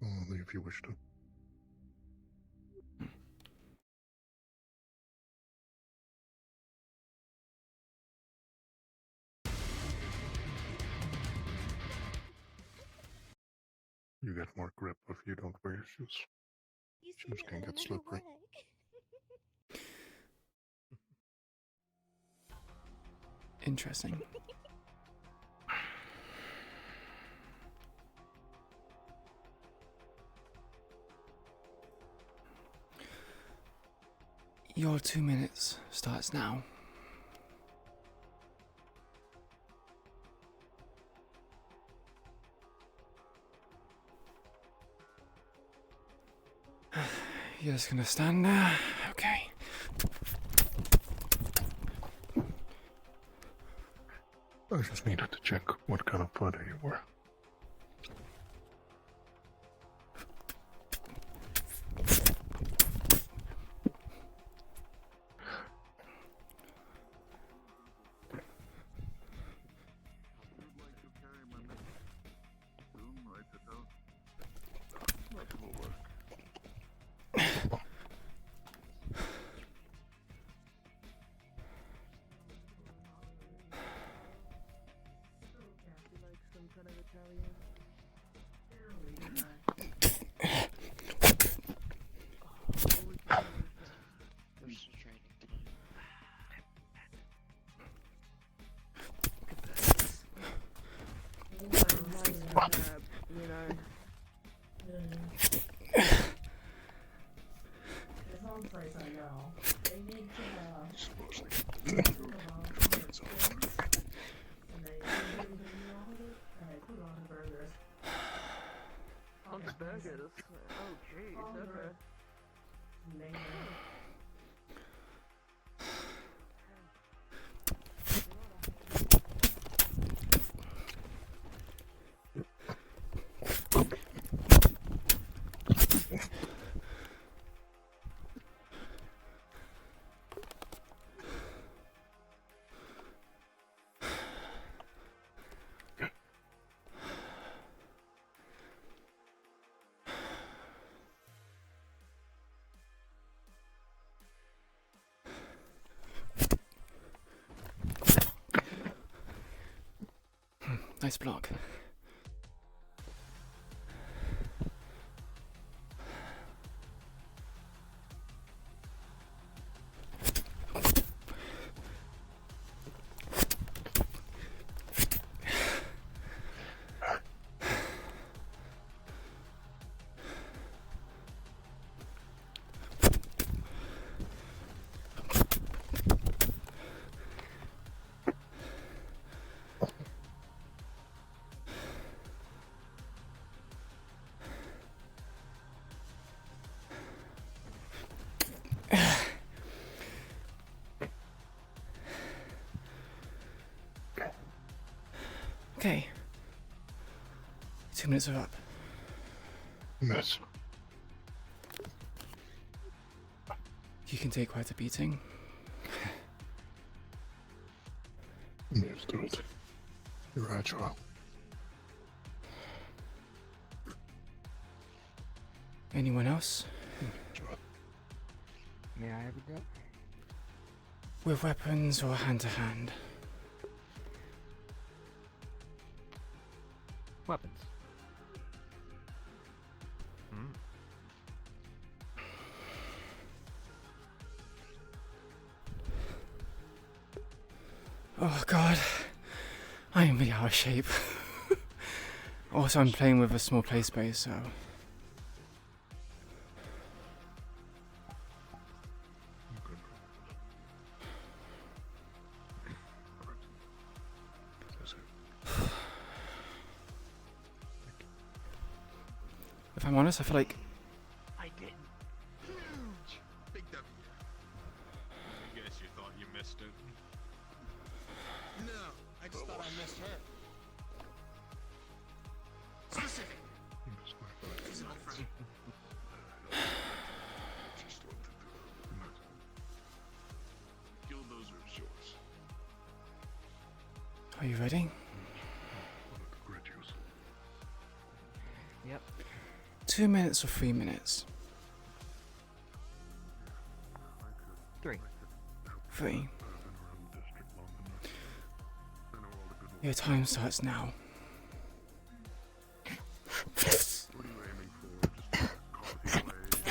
Only if you wish to. You get more grip if you don't wear your shoes. Shoes can get slippery. Interesting. Your 2 minutes starts now. You're just gonna stand there? Okay. I just needed to check what kind of fighter you were. Nice block. Okay. 2 minutes are up. Miss. You can take quite a beating. I'm used to it. You're agile. Anyone else? May I have a go? With weapons or hand to hand? Weapons. Oh god, I am really out of shape. Also, I'm playing with a small play space, so... If I'm honest, I feel like... I did. Huge! Big W. I guess you thought you missed it. No, I just thought I missed her. Specific. She's an old friend. Just what to do. Kill those are yours. Are you ready? Yep. 2 minutes or 3 minutes? 3. 3. Your time starts now. What are you aiming for? Just coffee waves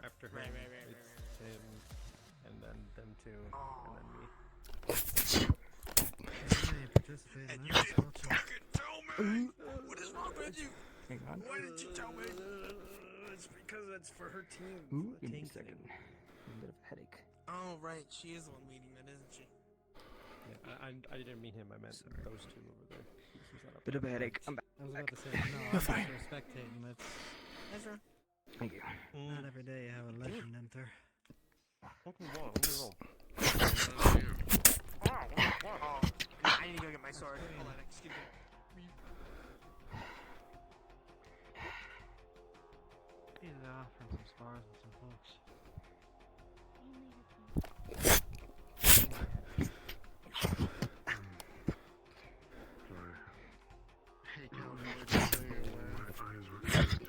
After him, it's him, and then them two, and then me. And you didn't fucking tell me! What is wrong with you? Hang on. Why didn't you tell me? It's because it's for her team. Ooh, give me a second. A bit of a headache. Oh, right. She is the one leading that, isn't she? Yeah, I didn't mean him. I meant those two over there. Bit of a headache. I'm back. I was about to say, no, You're I'm fine. just spectating. That's Ezra. Thank you. not every day you have a legend enter. I need to go get my sword. Hold on, excuse me. He's offering some spars and some folks. Hey, Calvin, My eyes were irritated.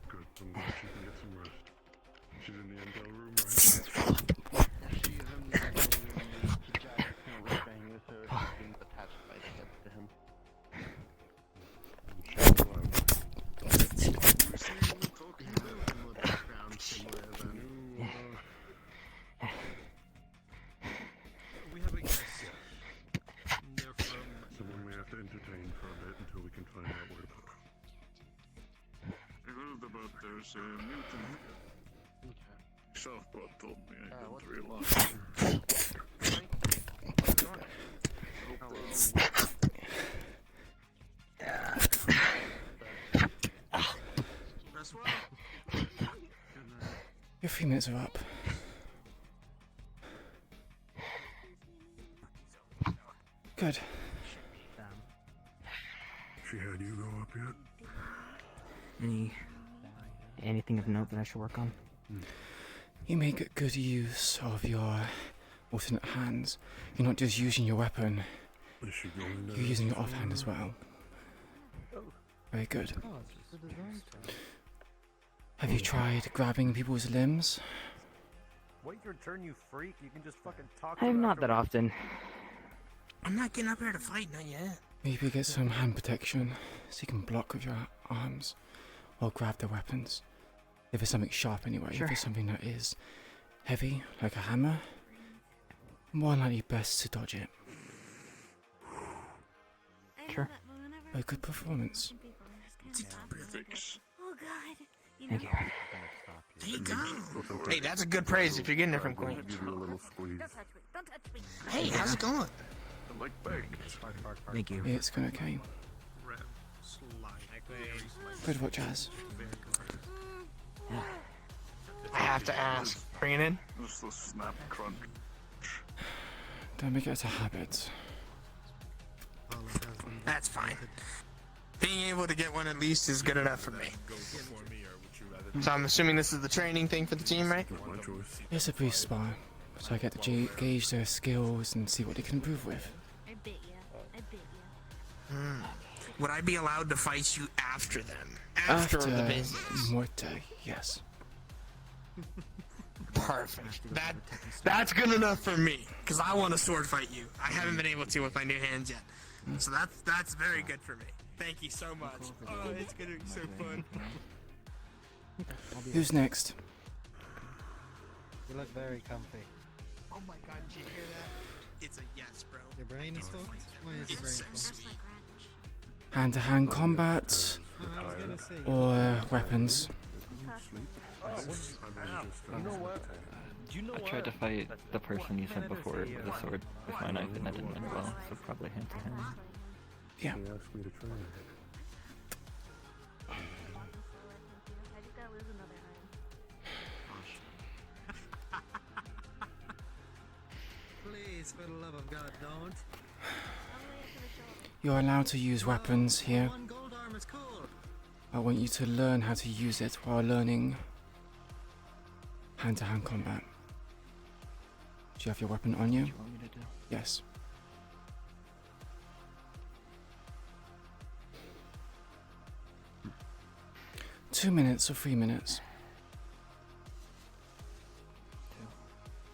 Good, I'm glad she can get some rest. She's in the intel room, right? She's in the Jack bang with her. She's been attached by the hip to him. We're seeing the talking about in the background somewhere then. We have a guest. They're from... Someone we have to entertain for a bit until we can find out where to put them. I heard about there's a mutant here. Softball told me I didn't realize. Rest well. Your 3 minutes are up. Good. She had you go up yet? Anything of note that I should work on? You make good use of your alternate hands. You're not just using your weapon, you're using your offhand as well. Very good. Have you tried grabbing people's limbs? Wait your turn, you freak. You can just fucking talk I am not that often. I'm not getting up here to fight, not yet. Maybe get some hand protection so you can block with your arms or grab the weapons. If it's something sharp anyway, Sure. if it's something that is heavy, like a hammer, more likely best to dodge it. Sure. A good performance. Fix. Oh god. Thank you. There you go. Hey, that's a good praise if you're getting it from Queen. Don't touch me. Don't touch me. Hey, how's it going? Like big. Thank you. It's going okay. Good work, Jazz. I have to ask. Bring it in. Just the snap crunch. Don't make it a habit. That's fine. Being able to get one at least is good enough for me. So I'm assuming this is the training thing for the team, right? It's a brief spar, so I get to gauge their skills and see what they can improve with. I bet ya. I bet ya. Would I be allowed to fight you after them? After the business? Morte, yes. Perfect. That's good enough for me, because I want to sword fight you. I haven't been able to with my new hands yet. So that's very good for me. Thank you so much. Oh, it's gonna be so fun. Who's next? You look very comfy. Oh my god, did you hear that? It's a yes, bro. Your brain is full? Why is your brain full? Hand-to-hand combat or weapons? I tried to fight the person you sent before with a sword with my knife and that didn't end well, so probably hand to hand. Yeah. Please, for the love of God, don't. You're allowed to use weapons here. I want you to learn how to use it while learning hand-to-hand combat. Do you have your weapon on you? What do you want me to do? Yes. Two minutes or 3 minutes?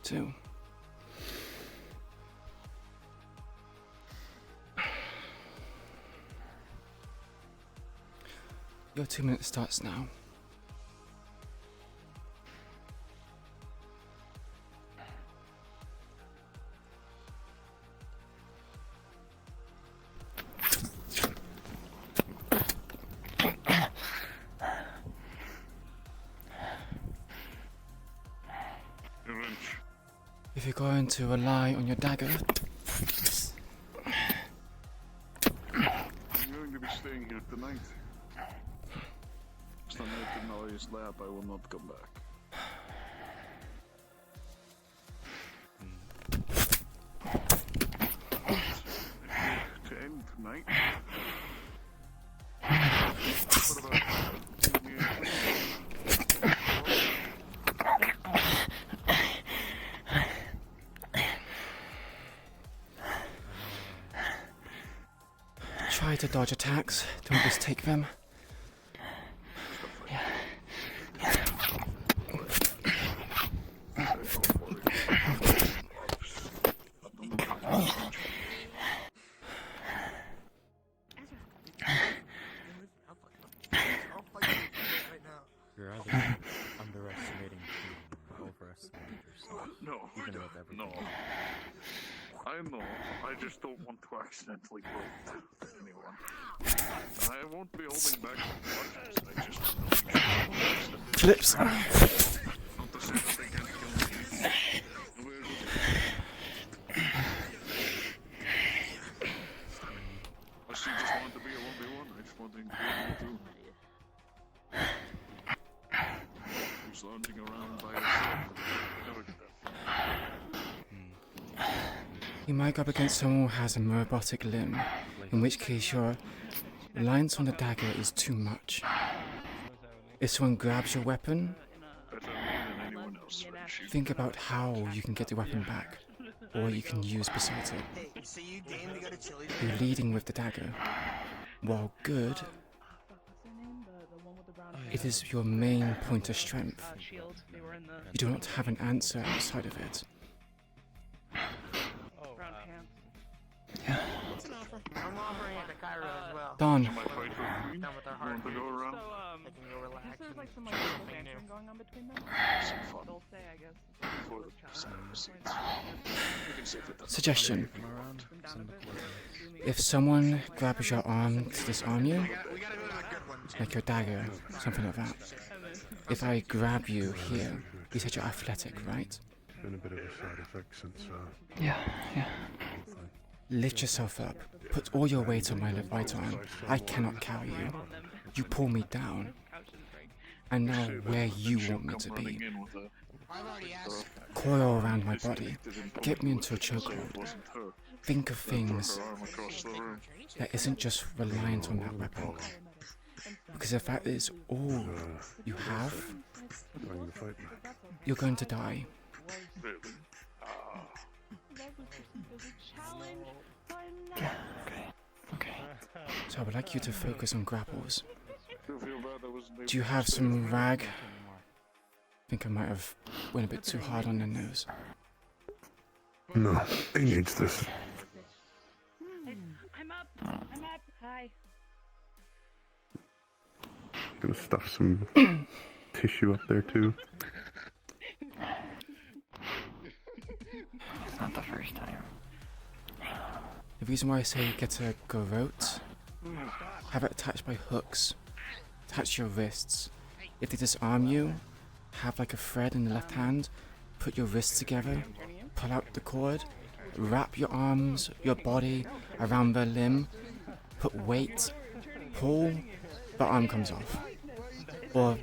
Two. Your 2 minutes starts now. If you're going to rely on your dagger, I'm going to be staying here tonight. If I make a noise lap, I will not come back. To end tonight. What about try to dodge attacks, don't just take them. You're either underestimating or overestimating yourself. No. I know. I just don't want to accidentally hurt anyone. I won't be holding back the punches. I just Clips. Not to say that they can't kill me. I still just want to be a 1v1. I just want to include you too. Who's lounging around by yourself? Never did that. You might go up against someone who has a robotic limb, in which case your reliance on the dagger is too much. If someone grabs your weapon, think about how you can get the weapon back, or you can use besides it. You're leading with the dagger. While good, it is your main point of strength. You do not have an answer outside of it. I'm offering it to Cairo as well. Don. Down with our heart. To go around? They can go relax. There's like some and like try little something dancing new. going on between them. They'll say, I guess. Suggestion. If someone grabs your arm to disarm you, like your dagger, something like that. If I grab you here, you said you're athletic, right? Been a bit of a side effect since, Yeah. Lift yourself up. Put all your weight on my right arm. I cannot carry you. You pull me down. And now where you want me to be. Coil around my body. Get me into a chokehold. Think of things that isn't just reliant on that weapon. Because if that is all you have, you're going to die. Okay. So I would like you to focus on grapples. Do you have some rag? I think I might have went a bit too hard on the nose. No, he needs this. I'm up. Hi. Gonna stuff some tissue up there too. It's not the first time. The reason why I say get a garrote, have it attached by hooks. Attach your wrists. If they disarm you, have like a thread in the left hand, put your wrists together, pull out the cord, wrap your arms, your body around the limb, put weight, pull, the arm comes off. Or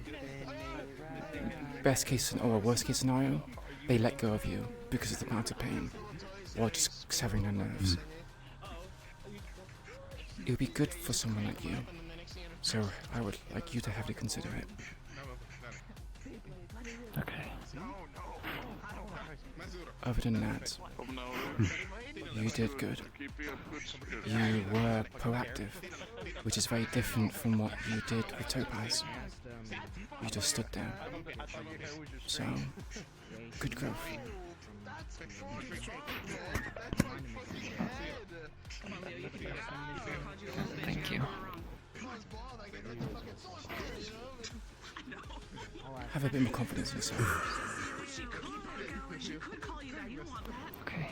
best case or worst case scenario, they let go of you because of the amount of pain, or just severing their nerves. It would be good for someone like you, so I would like you to heavily consider it. Okay. Other than that, you did good. You were proactive, which is very different from what you did with Topaz. You just stood there. So, good growth. Thank you. Have a bit more confidence in yourself. Okay.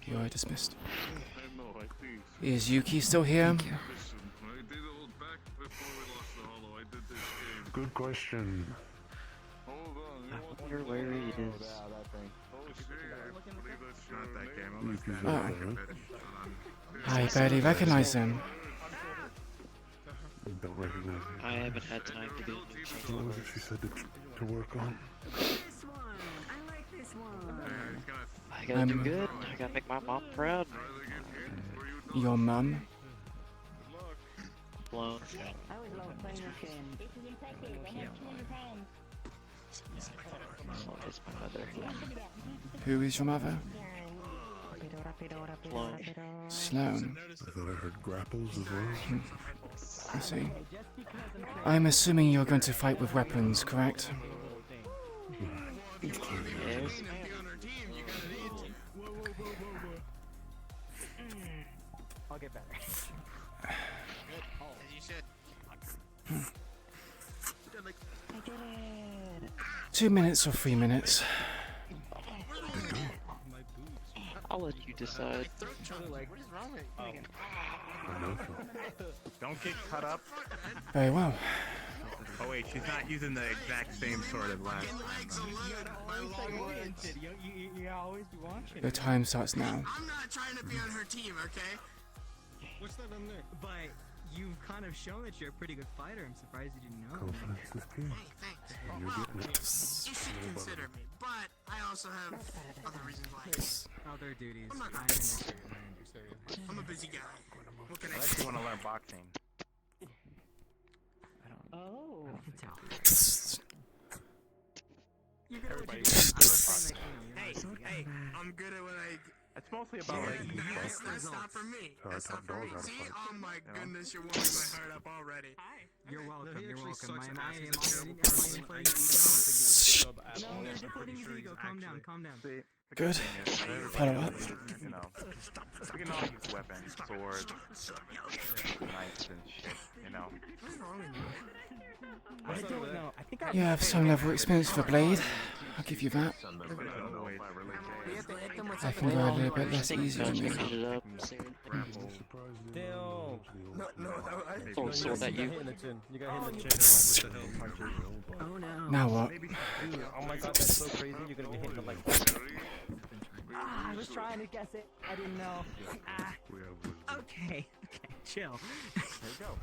You are dismissed. Is Yuki still here? Good question. I wonder where he is. Oh. I barely recognize him. Don't recognize him. I haven't had time to get What was it she said to work on? I gotta do good. I gotta make my mom proud. Your mum? Blown. Oh, it's my mother. Who is your mother? Blown. Sloan. I thought I heard grapples as well. I see. I'm assuming you're going to fight with weapons, correct? Yes. I'll get better. As you should. 2 minutes or 3 minutes? I'll let you decide. Don't get cut up. Very well. Oh wait, she's not using the exact same sword as last time. You always be watching. Your time starts now. I'm not trying to be on her team, okay? What's that on there? But you've kind of shown that you're a pretty good fighter. I'm surprised you didn't know. Confidence is key. Hey, thanks. You're getting it. You should consider me, but I also have other reasons why. Other duties. I'm not I understand. I understand. I'm a busy guy. What can I Unless say? you want to learn boxing. Oh. I can tell. Everybody I'm wants not to saying learn boxing. hey, I'm good at what I. It's mostly about like That's not for me. That's not for me. See? Oh my goodness, you're warming my heart up already. You're welcome. He You're actually welcome. sucks Am I ass. He's a inflating terrible your person. ego? I No, you're deflating his ego. Calm down. Calm down. See, the Good. thing is, everybody Follow up. has, you know, we can all use weapons, swords, knives and shit, you know. What's wrong with you? I don't know. I think I. You have some level of experience with a blade. I'll give you that. I can go a little bit less easy on you. Still. No, I. Oh, so that you. You got hit in the chin. Oh no. Now what? Oh my god, that's so crazy. You're gonna be hitting him like. I was trying to guess it. I didn't know. Okay. Okay. Chill. There you go.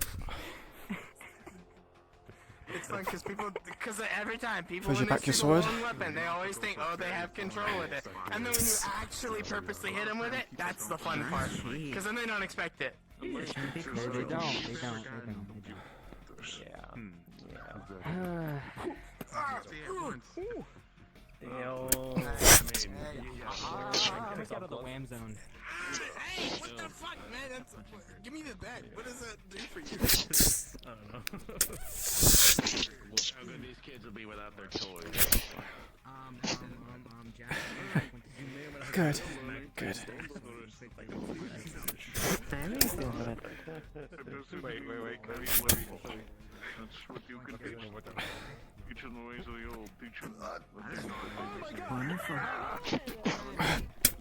It's fun because every time people Push when it they back your see sword. the one weapon, they always think, oh, they have control with it. And then when you actually purposely hit them with it, that's the fun part. Because then they don't expect it. They don't. They don't. Get out of the wham zone. Hey, what the fuck, man? Give me the bed. What does that do for you? I don't know. How good these kids will be without their toys. Jack. Good. Good. Wait. That's what you can teach. Teach them the ways of the old. Teach them Wonderful.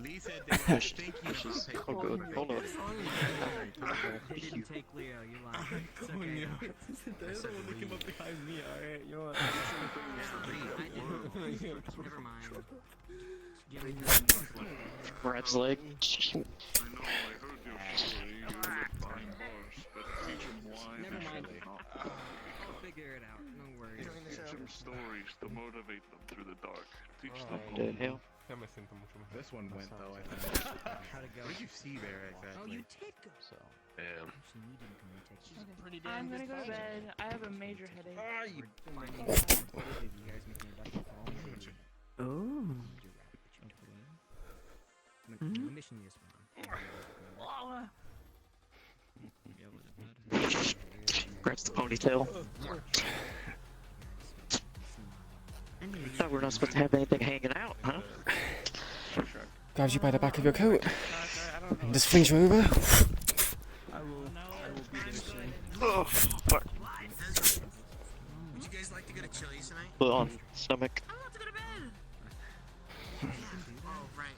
Lee said they were thinking about taking Oh, good. Hold on. They didn't take Leo, you lied. It's okay. They're the one that came up behind me, alright? You know what? Never mind. Give me Grabs leg. I know, I heard your story. You live behind bars, but teach them why Never they mind. should not. I'll figure it out. No worries. Teach them stories to motivate them through the dark. Teach them The hell? This one went though, I think. How'd it go? What did you see there exactly? Oh, you did go. So. Actually, you didn't come and take Pretty damn I'm gonna go to bed. I have a major headache. You guys making it back to fall. Oh. Mission this one. Grabs the ponytail. Thought we're not supposed to have anything hanging out, huh? Grabs you by the back of your coat and just flings you over. I will be there soon. Oh, fuck. Would you guys like to go to Chili's tonight? Put on stomach. I want to go to bed. Oh, right.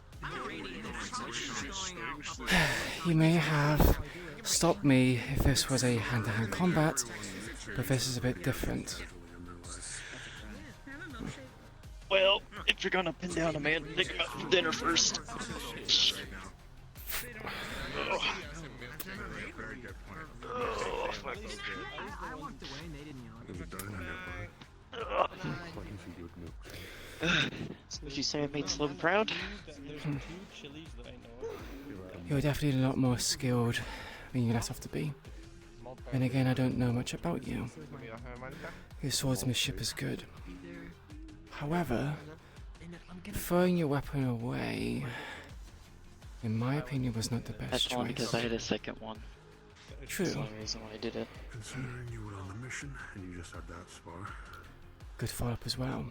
You may have stopped me if this was a hand-to-hand combat, but this is a bit different. Well, if you're gonna pin down a man, take him out for dinner first. Oh, fuck. I walked away and they didn't yell. So would you say I made Slim proud? You're definitely a lot more skilled than you let off to be. And again, I don't know much about you. Your swordsmanship is good. However, throwing your weapon away, in my opinion, was not the best That's only because I choice. had a second one. True. That's the only reason why I did it. Considering you went on the mission and you just had that spar. Good follow-up as well.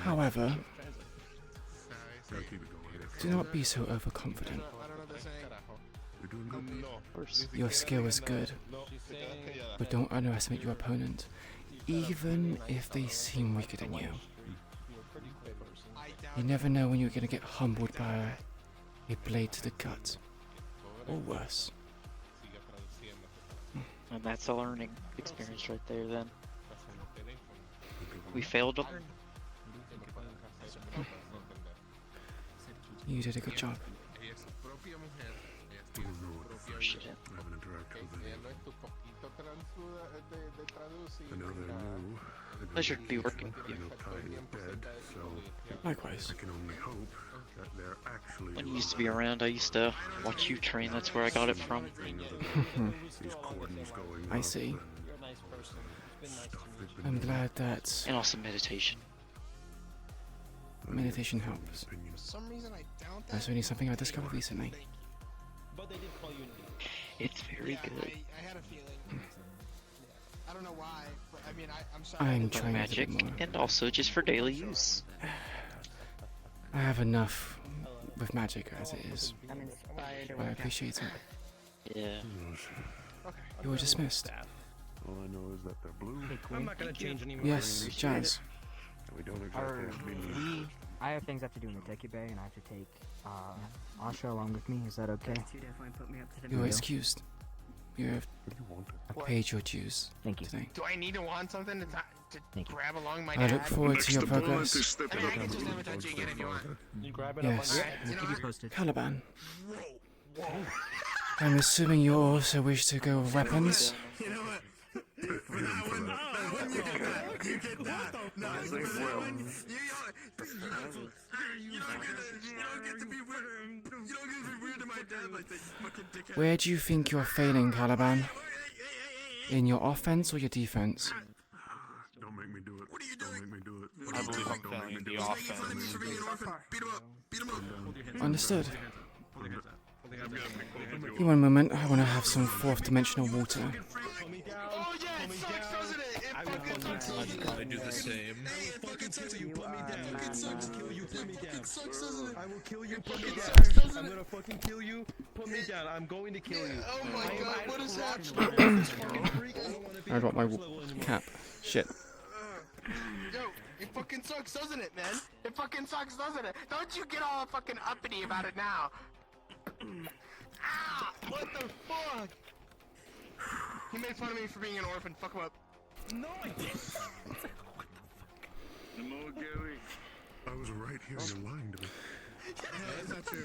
However, do not be so overconfident. Your skill is good, but don't underestimate your opponent, even if they seem weaker than you. You never know when you're going to get humbled by a blade to the gut, or worse. And that's a learning experience right there then. We failed to learn. You did a good job. Shit. I know they're new. Pleasure to be working with you. Likewise. I can only hope that they're actually. When you used to be around, I used to watch you train. That's where I got it from. These cordons going I up see. and You're a nice person. It's been nice to stuff they've been I'm doing. glad that And also meditation. meditation helps. For some reason, I doubt that. That's only something I discovered recently. But they did call you Nick. It's very Yeah, good. I had a feeling. Yeah. I don't know why, but I mean, I'm sorry. I'm For trying to magic, get more. and also just for daily use. I have enough with magic as it is. I'm inspired to I work out. appreciate it. Yeah. You were dismissed. All I know is that they're blue. I'm not gonna change anymore. Yes, Jazz. We don't Are exactly have to be. I have things I have to do in the Deku Bay, and I have to take Asha along with me. Is that okay? You definitely put me up to the You are Deal. excused. You have paid your dues Thank you. today. Do I need to want something to Thank you. grab along my I dad? look forward to your progress. I mean, I can just never touch you again if you want. You grab it Yes. up on You know Keep you what? posted. Caliban, Whoa. I'm assuming you also wish to go with weapons? You know what? For that one, you get that. You get that. No, for that one, you don't get to be weird. You don't get to be weird to my dad like that, you fucking dickhead. Where do you think you're failing, Caliban? In your offense or your defense? Don't make me do it. What are you doing? Don't make me do it. I believe I'm failing the offense. For being an orphan. Beat him up. Beat him up. Understood. Hold your hands out. Hold your hands out. Give me 1 moment, I want to have some fourth dimensional water. Oh yeah, it sucks, doesn't it? It fucking sucks. I do the same. Hey, it fucking sucks. You put me down. It sucks. Kill you. Put me down. It sucks, doesn't it? I will kill you. Put me It down. sucks, doesn't I'm it? gonna fucking kill you. Put me down. I'm going to kill you. Oh my god, what is happening? This fucking freak. I dropped my cap. Shit. Yo, it fucking sucks, doesn't it, man? It fucking sucks, doesn't it? Don't you get all fucking uppity about it now. Ah, what the fuck? He made fun of me for being an orphan. Fuck him up. No, I didn't. No, Gary. I was right here. You're lying to me.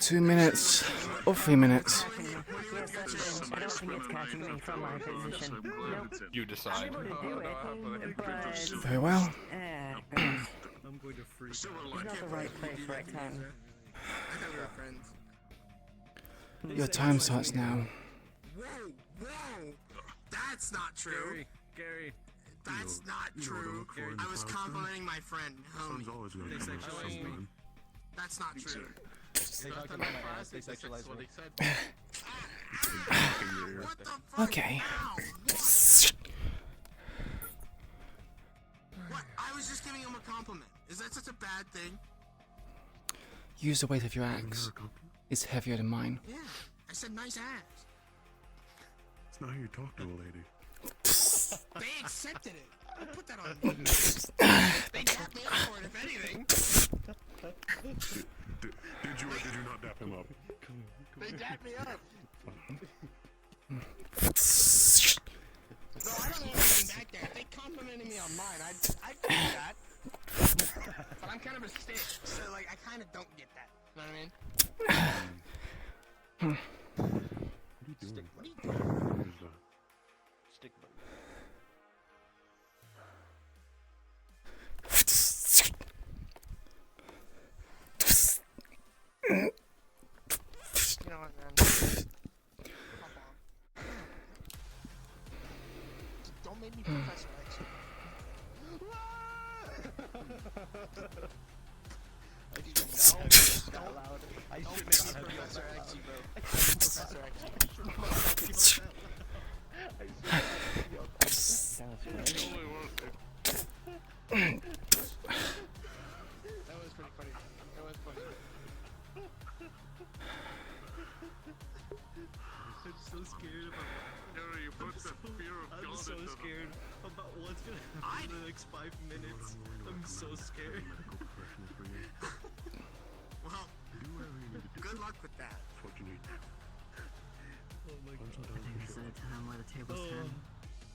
2 minutes or 3 minutes? I don't think it's catching me from my position. Nope. You decide. I'm able to do it, but Very well. I'm going to freak. it's not the right place, right time. I thought we were friends. Your time starts now. Whoa, whoa. That's not true. Gary. That's not true. I was complimenting my friend, Sun's homie. always gonna come out sometime. That's not true. They talked about my ass. They sexualized me. What the fuck? Okay. What? I was just giving him a compliment. Is that such a bad thing? Use the weight of your axe. It's heavier than mine. Yeah. I said nice ass. It's not how you talk to a lady. They accepted it. I put that on. They tapped me up for it, if anything. Did you or did you not dap him up? They dapped me up. Hmm. No, I don't know anything back there. If they complimented me on mine, I'd do that. But I'm kind of a stick, so like I kind of don't get that. You know what I mean? What are you doing? What are you doing? What is that? Stick bug. You know what, man? Don't make me Professor X. I Don't should make me not have Professor done X, bro. Professor X. That was pretty funny. That was funny. I'm so scared about Gary, you put the fear of God I'm so into them. scared about what's gonna happen in the next 5 minutes. I'm so scared. Well, good luck with that. That's what you need. Oh my god. I think this is a time where the tables turn.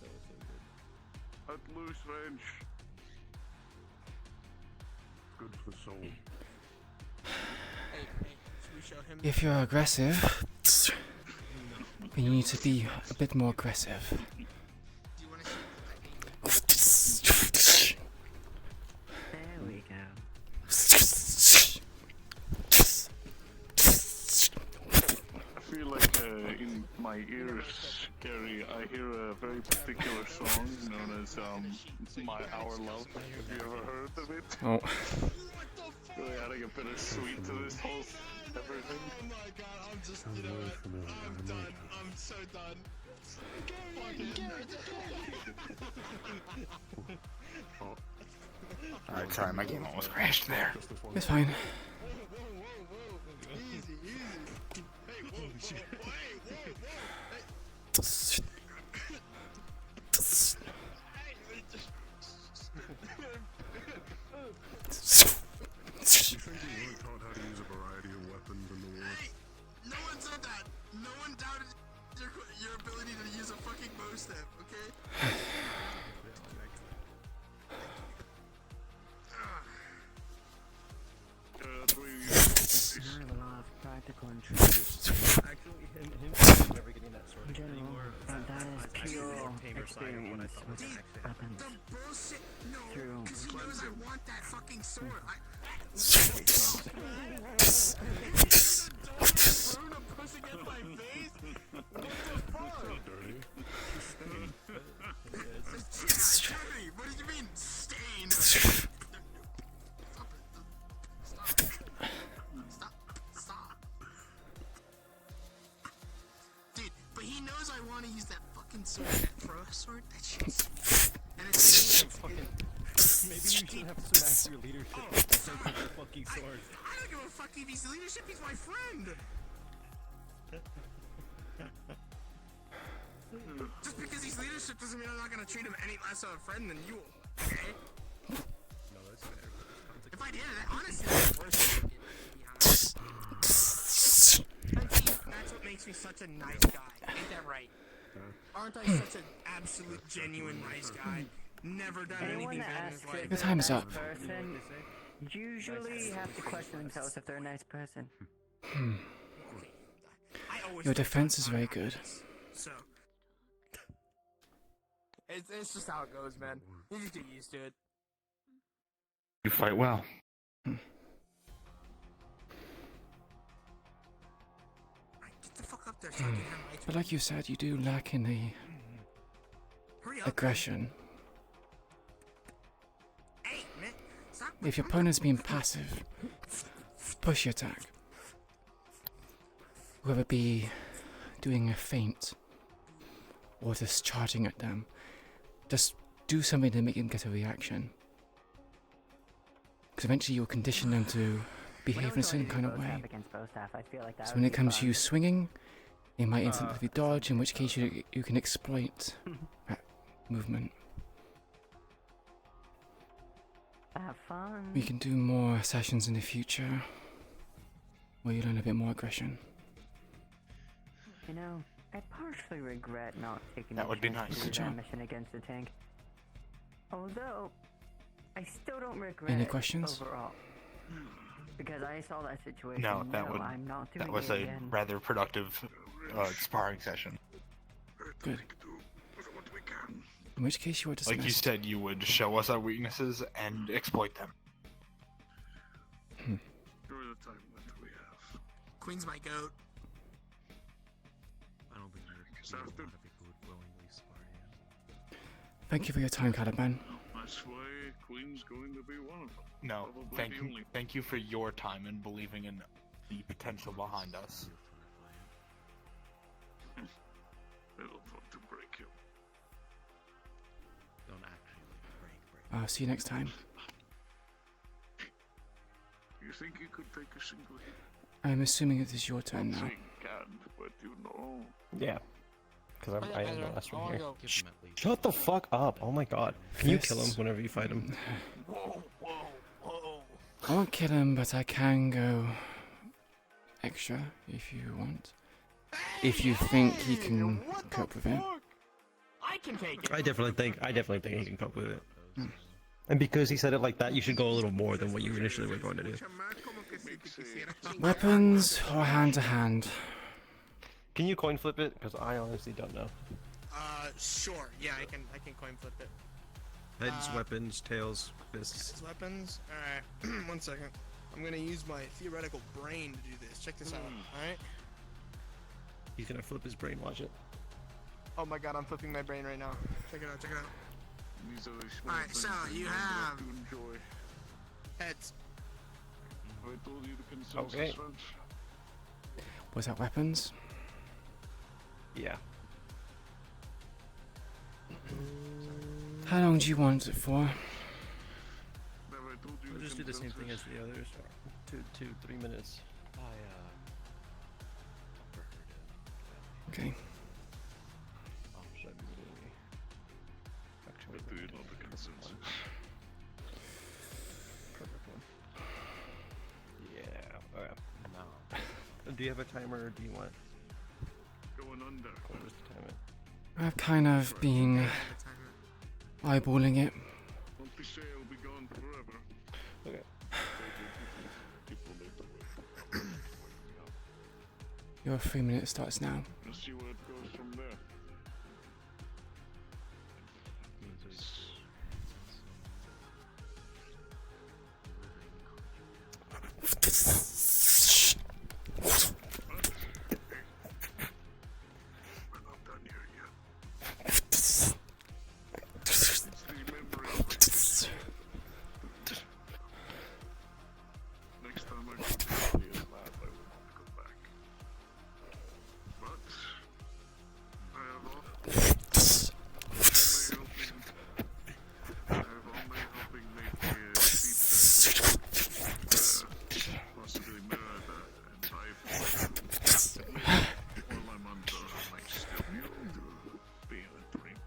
That was so good. At loose range. Good for the soul. Hey, should we show him? If you're aggressive, You need to be a bit more aggressive. There we go. I feel like in my ears, Gary, I hear a very particular song known as My Our Love. Have you ever heard of it? Oh. Really adding a bit of sweet to this whole everything. Oh my god, I'm just, you know what? I'm done. I'm so done. Alright, sorry, my game almost crashed there. It's fine. Easy, easy. Hey, whoa, shit. You think you weren't taught how to use a variety of weapons in the war? Hey, no one said that. No one doubted your ability to use a fucking bow step, okay? Learn a lot of practical and true. Actually, him never getting that sword In general, that is pure experience with weapons. Through Because he knows I want that fucking sword. What did you mean, stain? Stop. Dude, but he knows I want to use that fucking sword, that pro sword, that shit. And it's fucking. Maybe you should have some actual leadership. Take your fucking sword. I don't give a fuck if he's leadership, he's my friend! Just because he's leadership doesn't mean I'm not gonna treat him any less of a friend than you, okay? No, that's fair. If I did it, honestly, that's worse than that's what makes me such a nice guy. Ain't that right? Aren't I such an absolute, genuine nice guy? Never done Anyone anything that bad in asks his life. if Your they're a time's nice up. person usually have to question themselves if they're a nice person. Your defense is very good. So, it's just how it goes, man. You just get used to it. You fight well. Get the fuck up there so I can have my But like you said, you do lack in the Hurry up. aggression. Hey, man, stop. If your opponent's being passive, push your attack. Whether it be doing a feint or just charging at them, just do something to make them get a reaction. Because eventually you'll condition them to behave in a certain kind of way. So when it comes to you swinging, they might instantly dodge, in which case you can exploit that movement. Have fun. We can do more sessions in the future where you learn a bit more aggression. You know, I partially regret not taking That the would be chance nice. to Good do that job. mission against the tank. Although, I still don't regret Any it questions? overall. Because I saw that situation. No, that would. I'm not doing That was it a again. rather productive sparring session. Good. In which case you are dismissed. Like you said, you would show us our weaknesses and exploit them. Enjoy the time that we have. Queen's my goat. I don't think a lot of people would willingly spar you. Thank you for your time, Caliban. That's why Queen's going to be one of them. No, Probably the only thank you for your time and believing in the potential behind us. They don't want to break you. Don't actually break. I'll see you next time. You think you could take a single hit? I'm assuming it is your turn now. You can't, but you know. Yeah. Because I am the last one here. Give him at least. Shut the fuck up! Oh my god. Can you kill him Fists. whenever you fight him? Whoa. I won't kill him, but I can go extra if you want. If you think he can cope with it. I can take it. I definitely think he can cope with it. And because he said it like that, you should go a little more than what you initially were going to do. Weapons or hand to hand? Can you coin flip it? Because I honestly don't know. Sure. Yeah, I can coin flip it. Heads, weapons, tails, fists. Heads, weapons. All right. 1 second. I'm gonna use my theoretical brain to do this. Check this out. All right. He's gonna flip his brain. Watch it. Oh my god, I'm flipping my brain right now. Check it out. Check it out. These are the small Alright, so things that you learn have to enjoy. heads. I told you the consensus. Okay. French. Was that weapons? Yeah. How long do you want it for? Have I told you We'll the just do the same thing as consensus? the others. 3 minutes. Okay. But do you know the consensus? Perfect one. Yeah. Alright. No. Do you have a timer or do you want? Going under. Or just time it? I've kind of been eyeballing it. Don't be shy, I'll be gone forever. Okay. Your 3 minutes starts now. We'll see where it goes from there. We're not done here yet. It's the memory of it. Next time I go to the lab, I will not go back. But I have only helping make a deep dive. Possibly mirror that and dive while I'm under, I might still be able to be in a dream.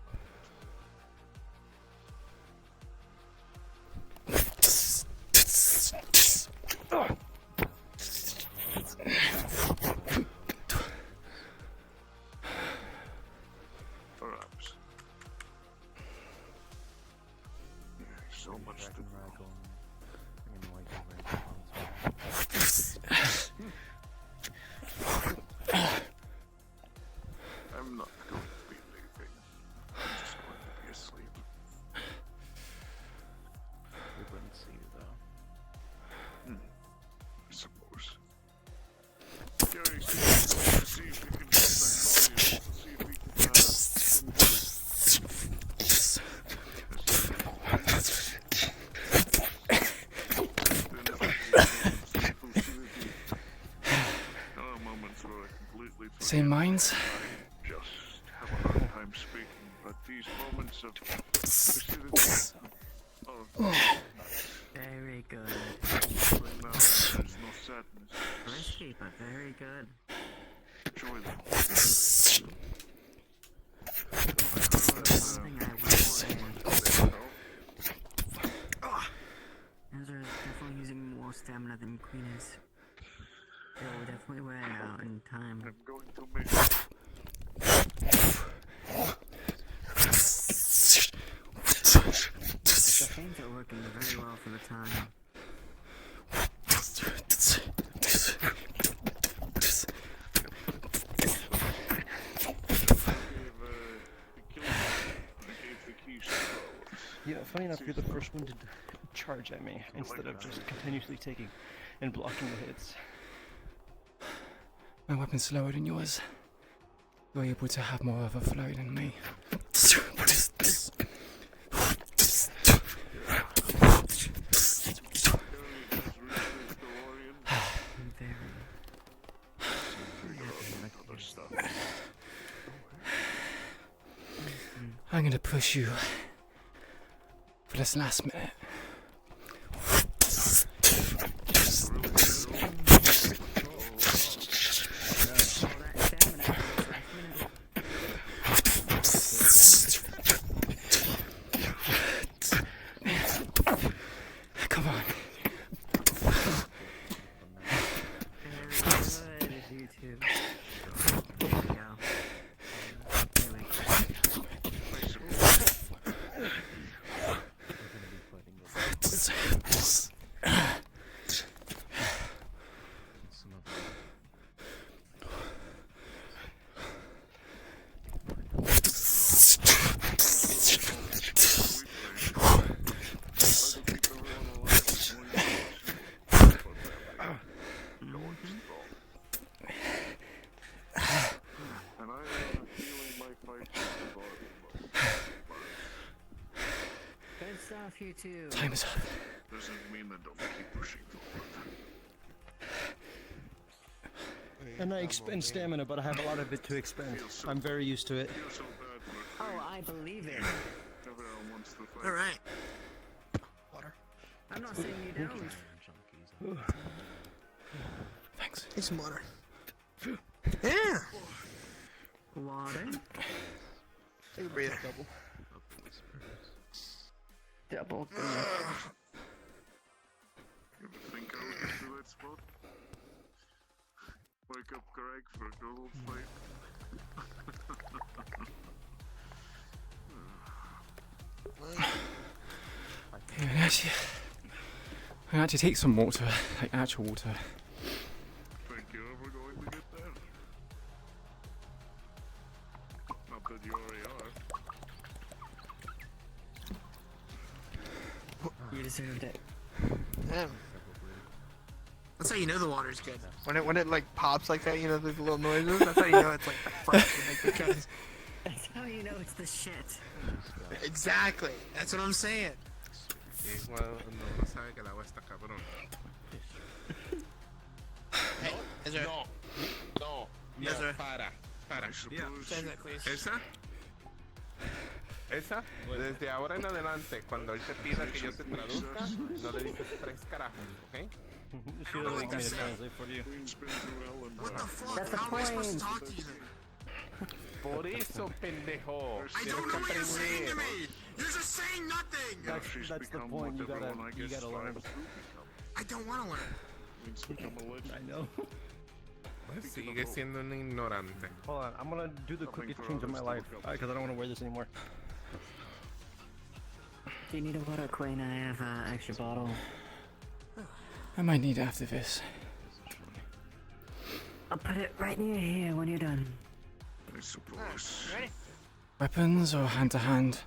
Perhaps. So much to do. I'm not going to be leaving. I'm just going to be asleep. We wouldn't see you though. I suppose. Gary, see if you can contact Claudia. See if we can moments where I completely Same minds? just have a hard time speaking, but these moments of lucidity are Very good. when there's no sadness. Risky, but very good. Enjoy them. Something I will say Ezra is definitely using more stamina than Queen is. It will definitely wear out in time. I'm going to make The things are working very well for the time. Yeah, funny enough, you're the first one to charge at me instead of just continuously taking and blocking the hits. My weapon's slower than yours. You're able to have more of a flow than me. I'm gonna push you for this last minute. Come on. off you too. Time is up. Doesn't mean that don't keep pushing forward. And I expend stamina, but I have a lot of it to expend. I'm very used to it. Oh, I believe it. Everyone wants to fight. All right. Water. I'm not saying you don't. Thanks. Take some water. Yeah. Water. Take a breather. Double. You ever think I would get to that spot? Wake up Greg for a good old fight. I had to take some water, like actual water. Think you're ever going to get there? Not that you already are. You deserved it. Damn. That's how you know the water's good. When it like pops like that, you know, the little noises. That's how you know it's like fresh. Like, because That's how you know it's the shit. exactly. That's what I'm saying. No sabe que el agua está cabrón. Hey, Ezra. No. Ezra. Para. Send that, please. Esa, desde ahora en adelante, cuando él te pida que yo te traduzca, no le dices tres carajos, ¿ok? She doesn't want me to translate for you. What the fuck? That's the How am I supposed to point. talk to you then? Por eso, pendejo. I don't know what you're saying to me. You're just saying nothing. That's the point. You gotta learn. I don't want to learn. I know. Sigue siendo un ignorante. Hold on, I'm gonna do the quickest change of my life because I don't want to wear this anymore. Do you need a water, Queen? I have an extra bottle. I might need it after this. I'll put it right near here when you're done. I suppose. Ready? Weapons or hand to hand?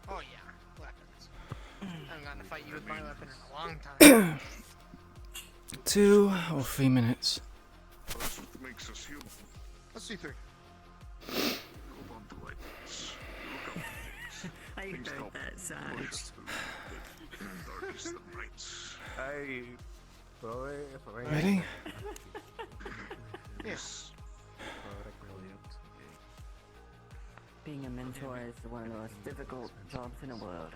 Oh yeah, weapons. I haven't gotten to fight you with my weapon in a long time. 2 or 3 minutes. That's what makes us human. Let's do 3. Hold on to lightness. Look up things. I Things heard help that push sound. us through the darkest of nights. Ay, todo es Ready? Yes. Being a mentor is one of the most difficult jobs in the world.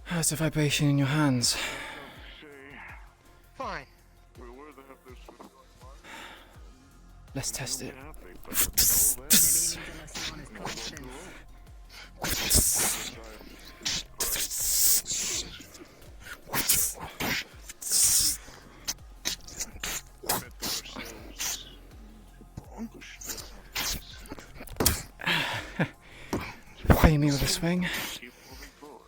How's the vibration in your hands? Fine. We were to have this for going live. Let's test it. Maybe he needs a lesson on his confidence. Play me with a swing. Keep moving forward.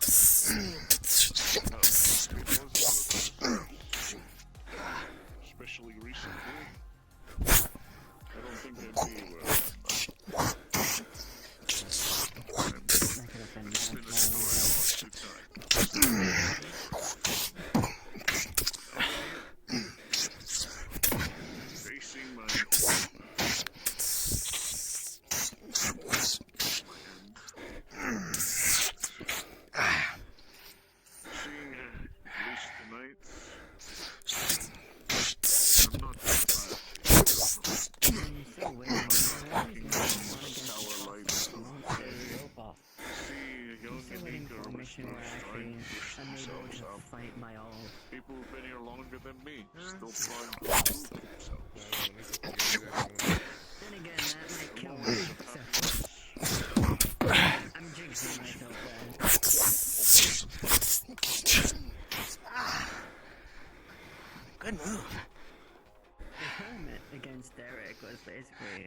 Especially recently. I don't think they'd be facing my seeing at least tonight. I'm not tower lights. See young and eager listeners trying to push themselves out. Fight my all. People who've been here longer than me, still trying to prove themselves. Then again, that might kill me. So I'm jinxing myself there. Good move. The helmet against Derek was basically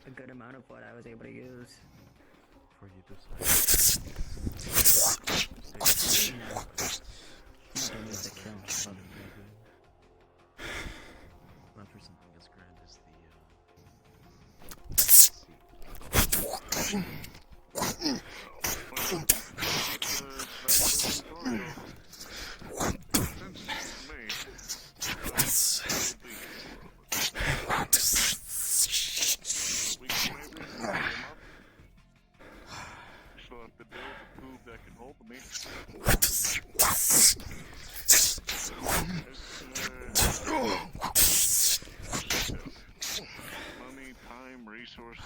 a good amount of what I was able to use. For you to You know, I'm gonna use the kill. Not for something as grand as the resources.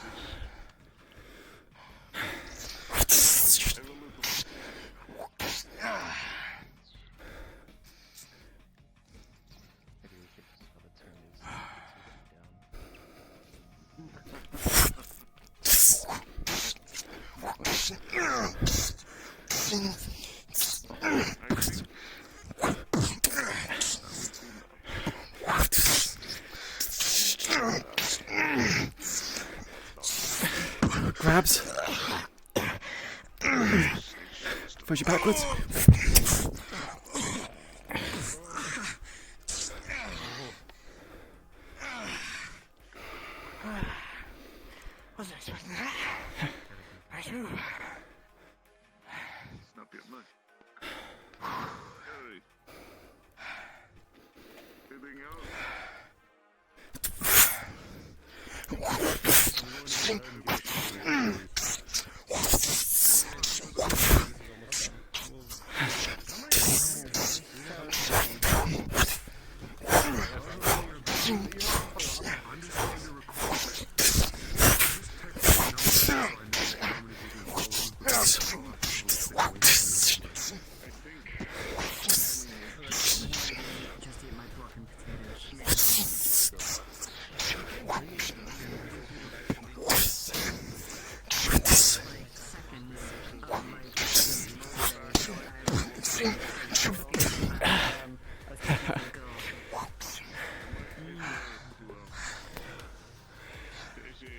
Grabs. Push you backwards. Wasn't expecting that. Nice move. Snap your neck. Hey. Anything else?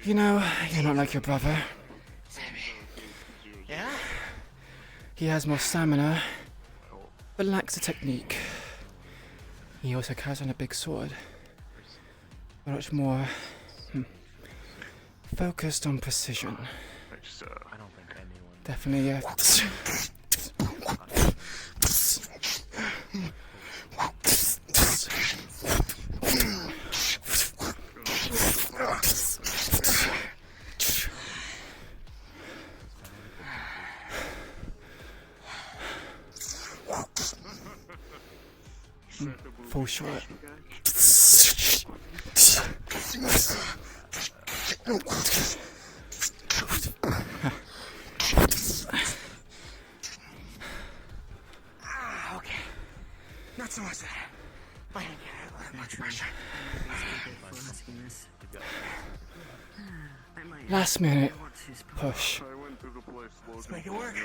You know, you're not like your brother. Yeah? He has more stamina, but lacks the technique. He also carries on a big sword, but much more focused on precision. I don't think anyone. Definitely, yeah. Full shot. Okay. Not so much that. I didn't get much pressure. Last minute push. I went to the place Let's make it work.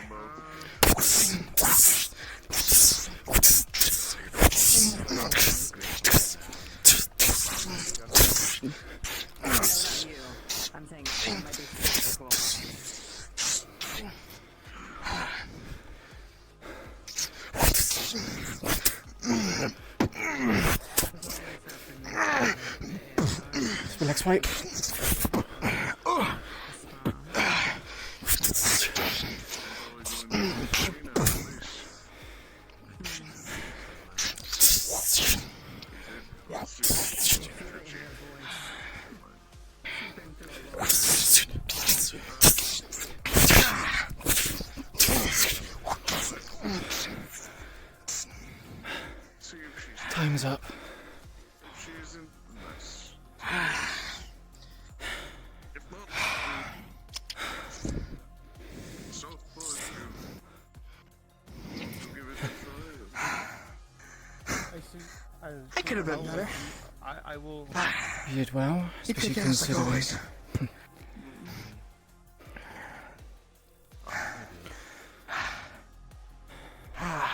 I'm saying it might be physical. Relax, right. Time's up. She isn't nice. If not, Southpaw you give it a try. I could have been better. I will. You did well, especially considering.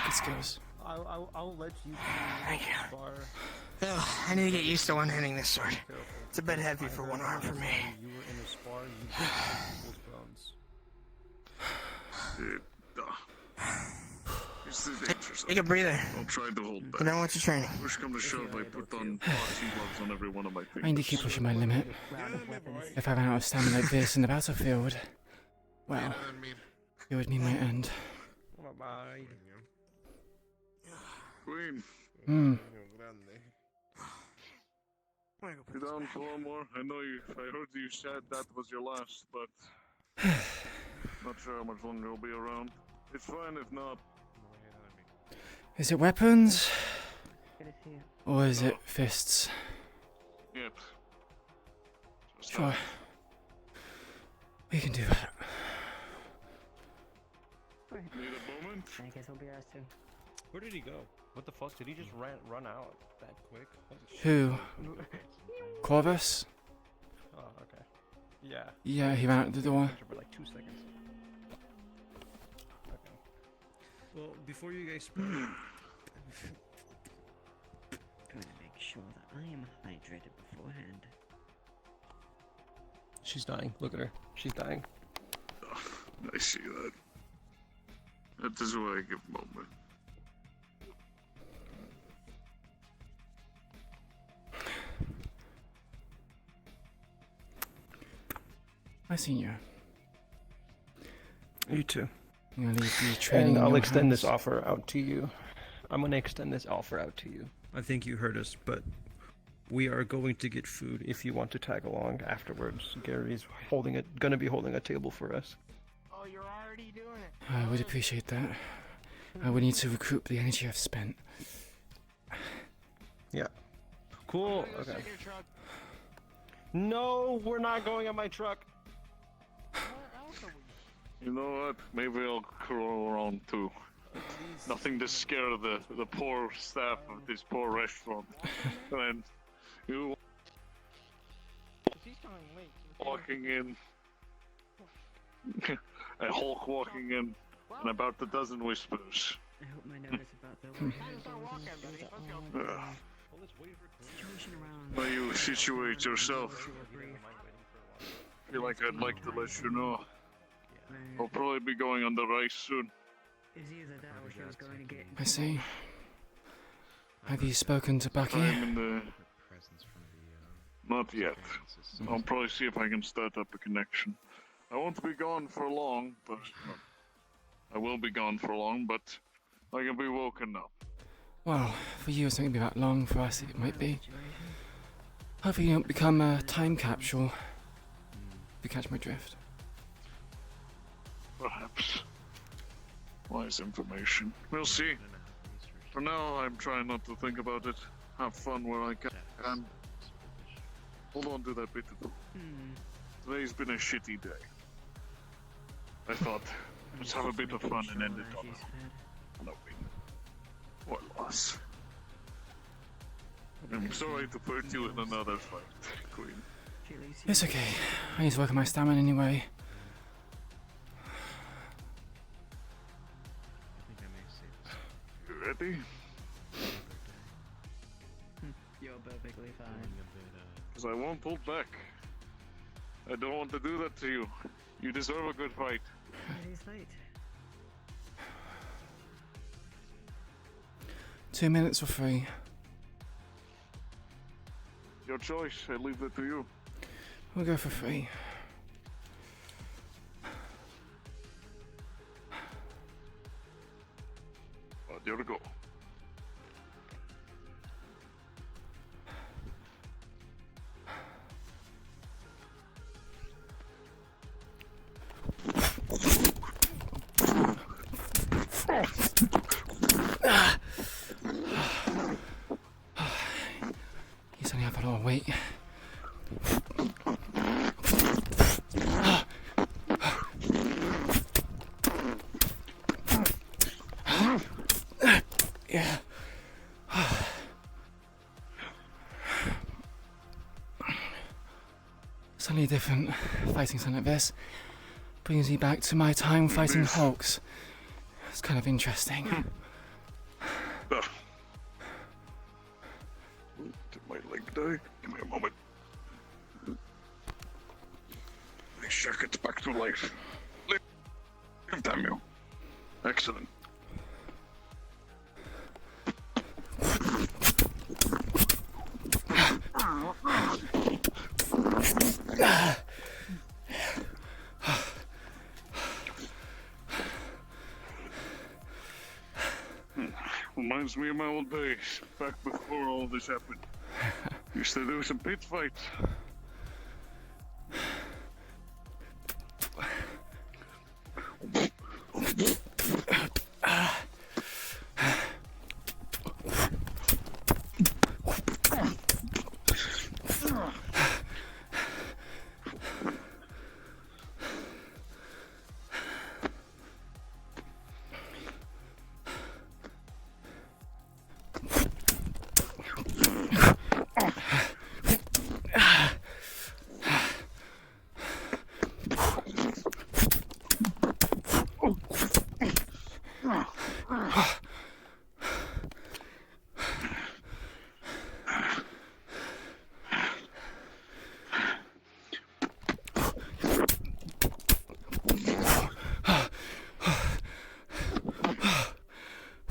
Good skills. I'll let you. Thank you. Ugh, I need to get used to one-handing this sword. It's a bit heavy for one arm for me. You were in a spar. You broke people's bones. It's the dangerous. Take a breather. I'll try to hold back. You know what's your training? Push come to shove, I put on boxing gloves on every one of my fingers. I need to keep pushing my limit. If I ran out of stamina like this in the battlefield, well, it would mean my end. Bye. Queen. Sit down for one more. I know you. I heard you said that was your last, but not sure how much longer you'll be around. It's fine if not. Is it weapons? Or is it fists? Yep. Sure. We can do that. Need a moment? I guess we'll be asked to. Where did he go? What the fuck? Did he just run out that quick? Holy shit. Who? Corvus? Oh, okay. Yeah. Yeah, he ran out the door. For like 2 seconds. Okay. Well, before you guys spread, Trying to make sure that I am hydrated beforehand. she's dying. Look at her. She's dying. I see that. That is why I give moment. I seen you. You too. I'm gonna leave the training And in I'll your extend this hands. offer out to you. I'm gonna extend this offer out to you. I think you heard us, but we are going to get food if you want to tag along afterwards. Gary's gonna be holding a table for us. Oh, you're already doing it. I would appreciate that. I would need to recoup the energy I've spent. Yeah. Cool. Okay. No, we're not going in my truck. You know what? Maybe I'll crawl around too. Nothing to scare the poor staff of this poor restaurant. And you walking in, a Hulk walking in, and about a dozen whispers. I hope my notice about the situation around. Will you situate yourself? I feel like I'd like to let you know. I'll probably be going on the rice soon. Is either that or she was going to get. I see. Have you spoken to Bucky? I'm in the... Not yet. I'll probably see if I can start up a connection. I won't be gone for long, but... I will be gone for long, but I can be woken up. Well, for you it's not going to be that long. For us it might be. Hopefully you don't become a time capsule. If you catch my drift. Perhaps. Wise information. We'll see. For now, I'm trying not to think about it. Have fun where I can. Hold on to that bit of... Today's been a shitty day. I thought, let's have a bit of fun and end it on a win. Or loss. I'm sorry to put you in another fight, Queen. It's okay. I need to work on my stamina anyway. You ready? You're perfectly fine. Because I won't hold back. I don't want to do that to you. You deserve a good fight. It is late. 2 minutes or 3. Your choice. I leave that to you. We'll go for 3. There we go. He's only up a lot of weight. Yeah. Suddenly different. Fighting something like this brings me back to my time fighting Hulks. It's kind of interesting. Did my leg die? Give me a moment. I shock it back to life. Live, damn you. Excellent. Reminds me of my old days, back before all this happened. Used to do some pit fights.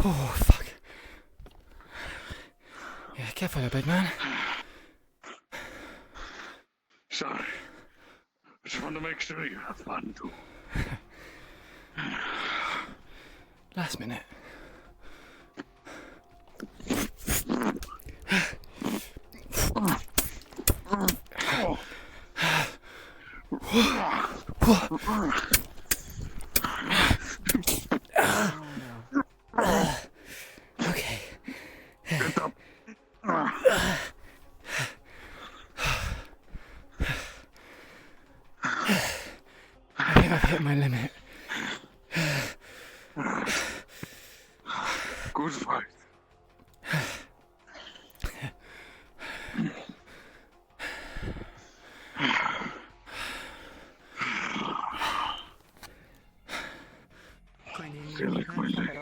Oh, fuck. Yeah, careful there, big man. Sorry. I just want to make sure you have fun too. Last minute. Okay. Get up. I think I've hit my limit. Good fight. Feel like my leg.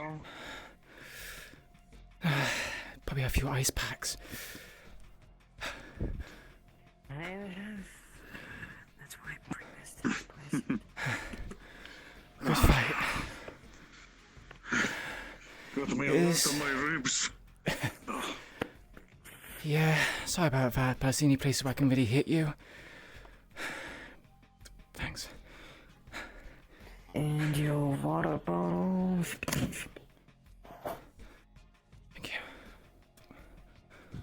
Probably a few ice packs. That's why I bring this to this place. Good fight. Got me a lot on my ribs. Yeah, sorry about that, but that's the only place where I can really hit you. Thanks. And your water bottles. Thank you.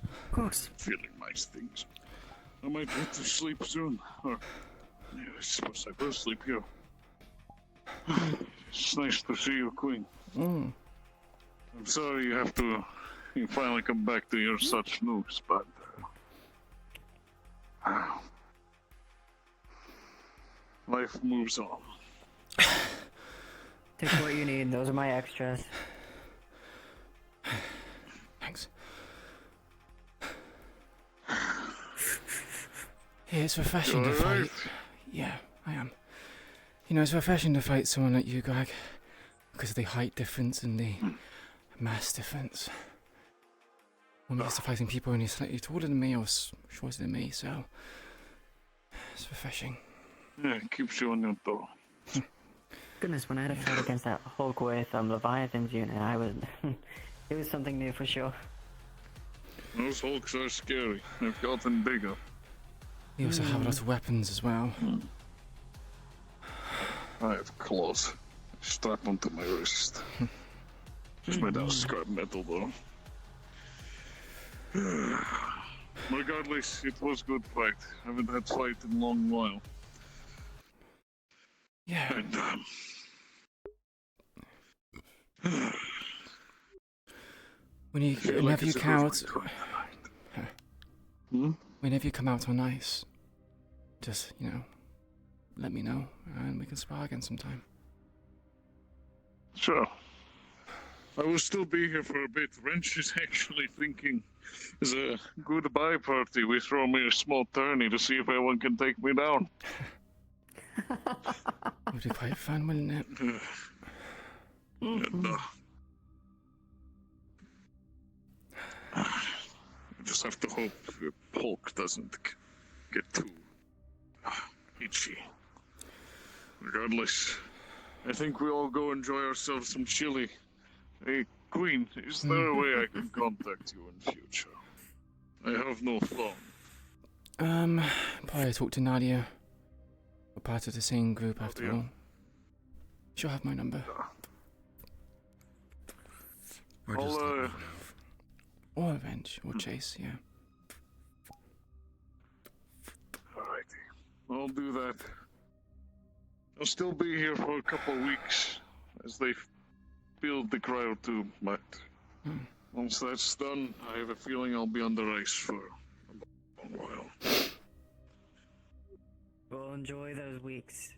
Of course. Feeling nice things. I might get to sleep soon. Or, yeah, I suppose I will sleep here. It's nice to see you, Queen. Mm. I'm sorry you finally come back to your such news, but life moves on. Take what you need. Those are my extras. Thanks. Yeah, it's refreshing to fight. Yeah, I am. You know, it's refreshing to fight someone like you, Greg, because of the height difference and the mass difference. I'm used to fighting people only slightly taller than me or shorter than me, so it's refreshing. Yeah, it keeps you on your toe. Goodness, when I had a fight against that Hulk with Leviathan's unit, I was... it was something new for sure. Those Hulks are scary. They've gotten bigger. You also have a lot of weapons as well. I have claws. Strap onto my wrist. Just made out of scrap metal, though. Regardless, it was a good fight. Haven't had fight in a long while. Yeah. And, whenever you come out, whenever you come out on ice, just, you know, let me know and we can spar again sometime. Sure. I will still be here for a bit. Wrench is actually thinking, as a goodbye party, we throw me a small tourney to see if anyone can take me down. Would be quite fun, wouldn't it? And, I just have to hope the Hulk doesn't get too itchy. Regardless, I think we all go enjoy ourselves some chili. Hey, Queen, is there a way I can contact you in future? I have no phone. Probably talk to Nadia. We're part of the same group after all. She'll have my number. Or Revenge, or Chase, yeah. Alrighty, I'll do that. I'll still be here for a couple of weeks as they build the cryotube, but once that's done, I have a feeling I'll be under ice for a while. We'll enjoy those weeks.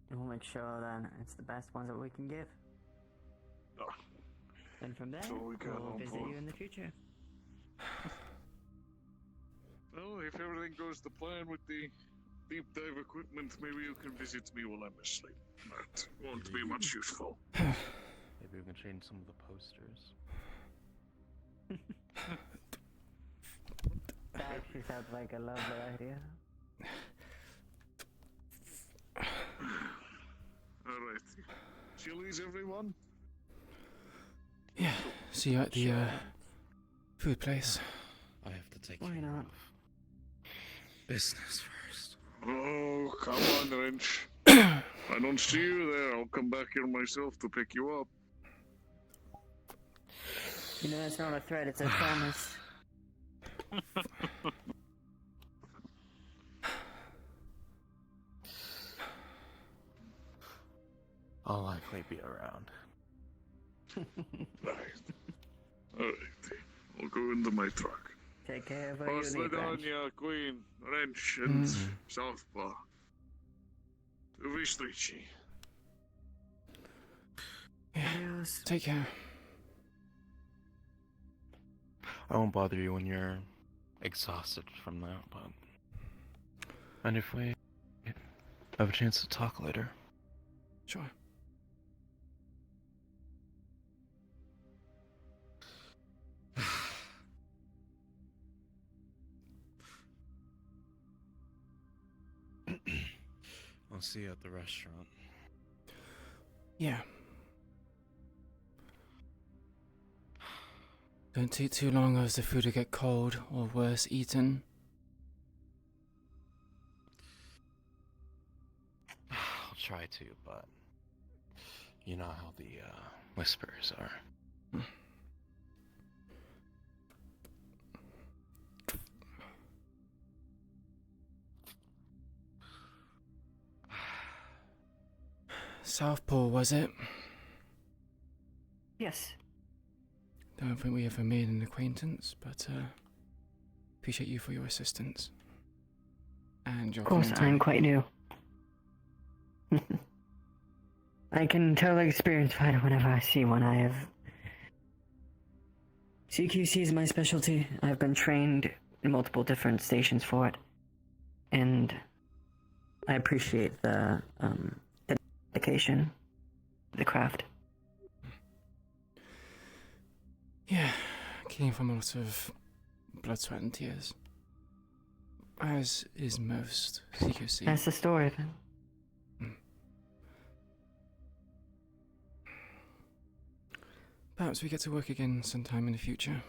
And we'll make sure then it's the best ones that we can give. And from there, we'll visit you in the future. Well, if everything goes to plan with the deep dive equipment, maybe you can visit me while I'm asleep. That won't be much useful. Maybe we can change some of the posters. That actually sounds like a lovely idea. Alright. Chilies, everyone? Yeah. see you at the food place. I have to take Why care not? of business first. Oh, come on, Wrench. I don't see you there. I'll come back here myself to pick you up. You know, that's not a threat, it's a promise. I'll likely be around. Right. Alright. I'll go into my truck. Take care of what Pass you need, Wrench. Ladonia, Queen, Wrench, and Southpaw. To Vistrici. Adios. Take care. I won't bother you when you're exhausted from that, but... And if we have a chance to talk later. Sure. I'll see you at the restaurant. Yeah. Don't take too long, as the food will get cold, or worse, eaten. I'll try to, but... You know how the, whispers are. Southpaw, was it? Yes. Don't think we ever made an acquaintance, but appreciate you for your assistance. And your Of course, contact. I'm quite new. I can totally experience fighter whenever I see one. I have... CQC is my specialty. I've been trained in multiple different stations for it. And I appreciate the dedication, the craft. Yeah, came from a lot of blood, sweat, and tears. As is most CQC. That's the story of it. Perhaps we get to work again sometime in the future,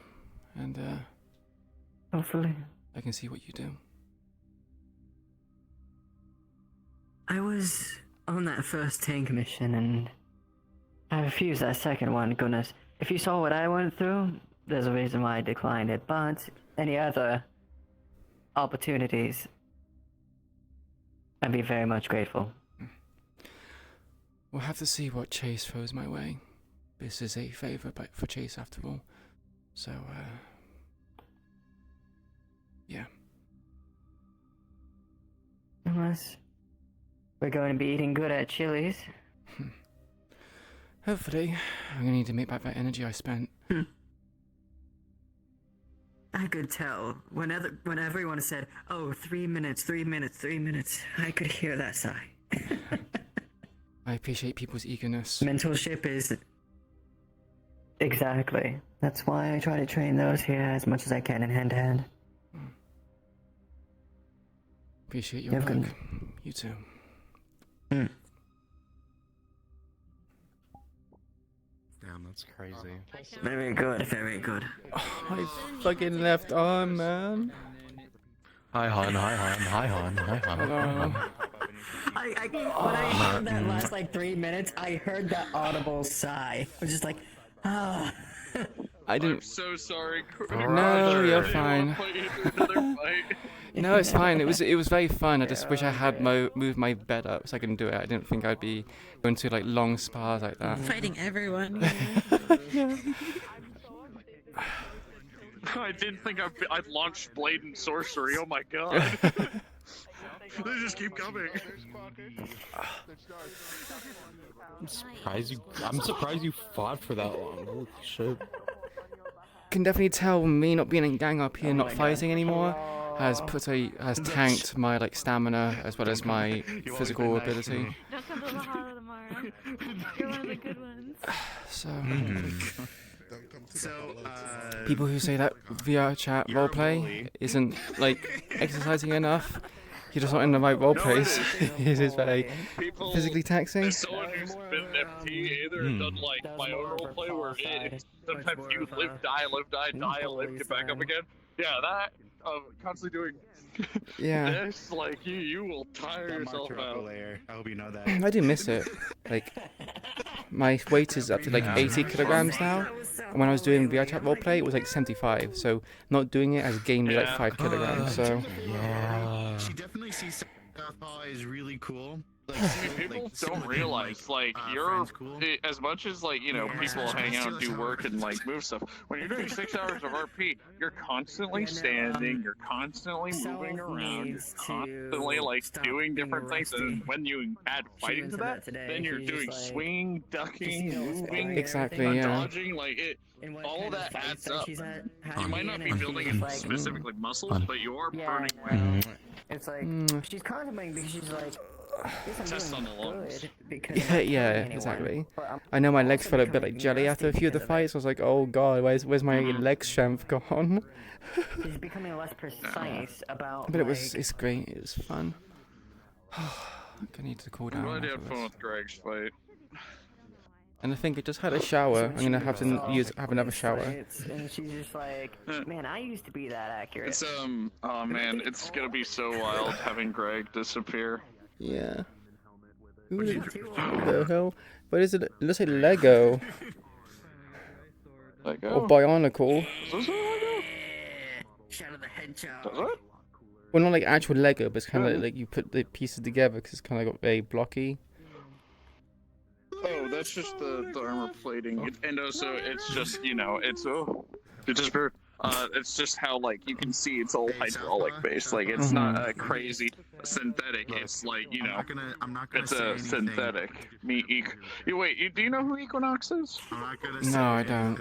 and Hopefully. I can see what you do. I was on that first tank mission, and I refused that second one. Goodness, if you saw what I went through, there's a reason why I declined it. But any other opportunities, I'd be very much grateful. We'll have to see what Chase throws my way. This is a favor for Chase, after all. So, yeah. Unless we're going to be eating good at Chili's. Hopefully, I'm gonna need to make back that energy I spent. I could tell when everyone said, "Oh, 3 minutes, 3 minutes, 3 minutes," I could hear that sigh. I appreciate people's eagerness. Mentorship is exactly. That's why I try to train those here as much as I can in hand to hand. Appreciate your You've work. got- You too. Damn, that's crazy. Very good, very good. My fucking left arm, man. Hi, hon, hi, hon, hi, hon, hi, hon. Hello. When I heard that last 3 minutes, I heard that audible sigh. I was just like, ah. I didn't. I'm so sorry. No, you're fine. Fight you through another fight. No, it's fine. It was very fun. I just wish I had moved my bed up so I can do it. I didn't think I'd be going to like long spars like that. Fighting everyone. I didn't think I'd launched Blade and Sorcery. Oh my god. They just keep coming. I'm surprised you fought for that long. Holy shit. Can definitely tell me not being in gang up here, not fighting anymore, has tanked my like stamina as well as my physical ability. Don't come to the hollow tomorrow. You're one of the good ones. So. So, People who say that VR chat roleplay isn't like exercising enough, You're just not in the right role No, plays. It is very People, physically taxing. as someone who's been an FT, either done like my own role play where sometimes you live, die, get back up again. Yeah, that constantly doing Yeah. this, like you will tire yourself out. I hope you know that. I do miss it. Like, my weight is up to like 80 kilograms now. And when I was doing VRCRP roleplay, it was like 75. So not doing it has gained me like 5 kilograms. So Yeah. She definitely sees stuff is really cool. Like, People don't realize, like, you're as much as like people hang out and do work and like move stuff. When you're doing 6 hours of RP, you're constantly standing, you're constantly moving around, you're constantly like doing different things. And when you add fighting to that, then you're doing swinging, ducking, moving, Exactly, yeah. dodging. Like it, all that adds up. You might not be building in specifically muscles, but you're burning. It's like she's contemplating because she's like. Test on the lungs. Yeah, exactly. I know my legs felt a bit like jelly after a few of the fights. I was like, oh god, where's my leg strength gone? She's becoming less precise about. But it's great. It was fun. I need to cool down. I'm glad you had after fun this. with Greg's fight. And I think I just had a shower. I'm gonna have to have another shower. And she's just like, man, I used to be that accurate. It's oh man, it's gonna be so wild having Greg disappear. Yeah. Who the hell? What is it? It looks like Lego. Lego? Or Bionicle. Is this Lego? Shadow the Hedgehog. Does it? Well, not like actual Lego, but it's kind of like you put the pieces together because it's kind of got very blocky. Oh, that's just the armor plating, and also it's just it just it's just how like you can see it's all hydraulic based, like it's not a crazy synthetic. It's like I'm not gonna it's a synthetic. Do you know who Equinox is? No, I don't.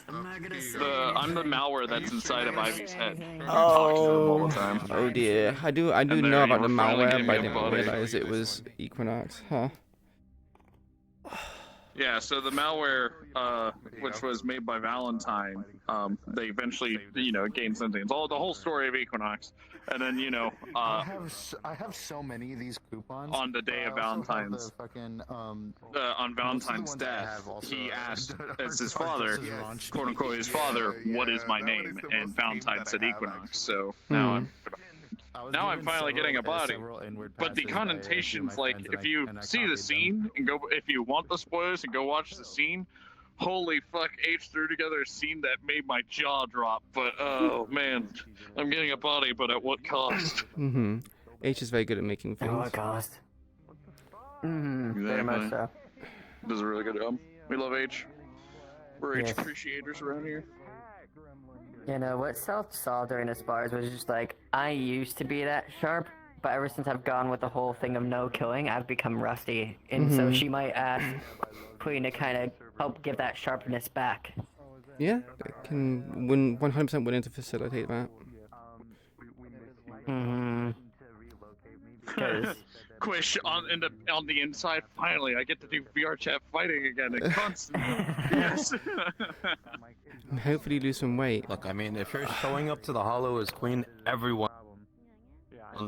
I'm the malware that's inside of Ivy's head. Oh, Time. oh dear. I do know about the malware, but I didn't realize it was Equinox. Huh. Yeah, so the malware, which was made by Valentine, they eventually, gained sentience. The whole story of Equinox, and then I have so many of these coupons. On the day of Valentine's, on Valentine's death, he asked as his father, quote unquote, his father, what is my name? And Valentine said Equinox. So now I'm finally getting a body. But the connotations, like, if you see the scene and if you want the spoilers and go watch the scene, holy fuck, H threw together a scene that made my jaw drop. But oh man, I'm getting a body, but at what cost? H is very good at making things. At what cost? Very much so. Does a really good job. We love H. We're H appreciators around here. You know, what South saw during the spars was just like, I used to be that sharp, but ever since I've gone with the whole thing of no killing, I've become rusty. And so she might ask Queen to kind of help give that sharpness back. Yeah, I can 100% willing to facilitate that. Quish on the inside. Finally, I get to do VR chat fighting again. And constantly. Yes. And hopefully lose some weight. Look, I mean, if you're showing up to the Hollow as Queen, everyone's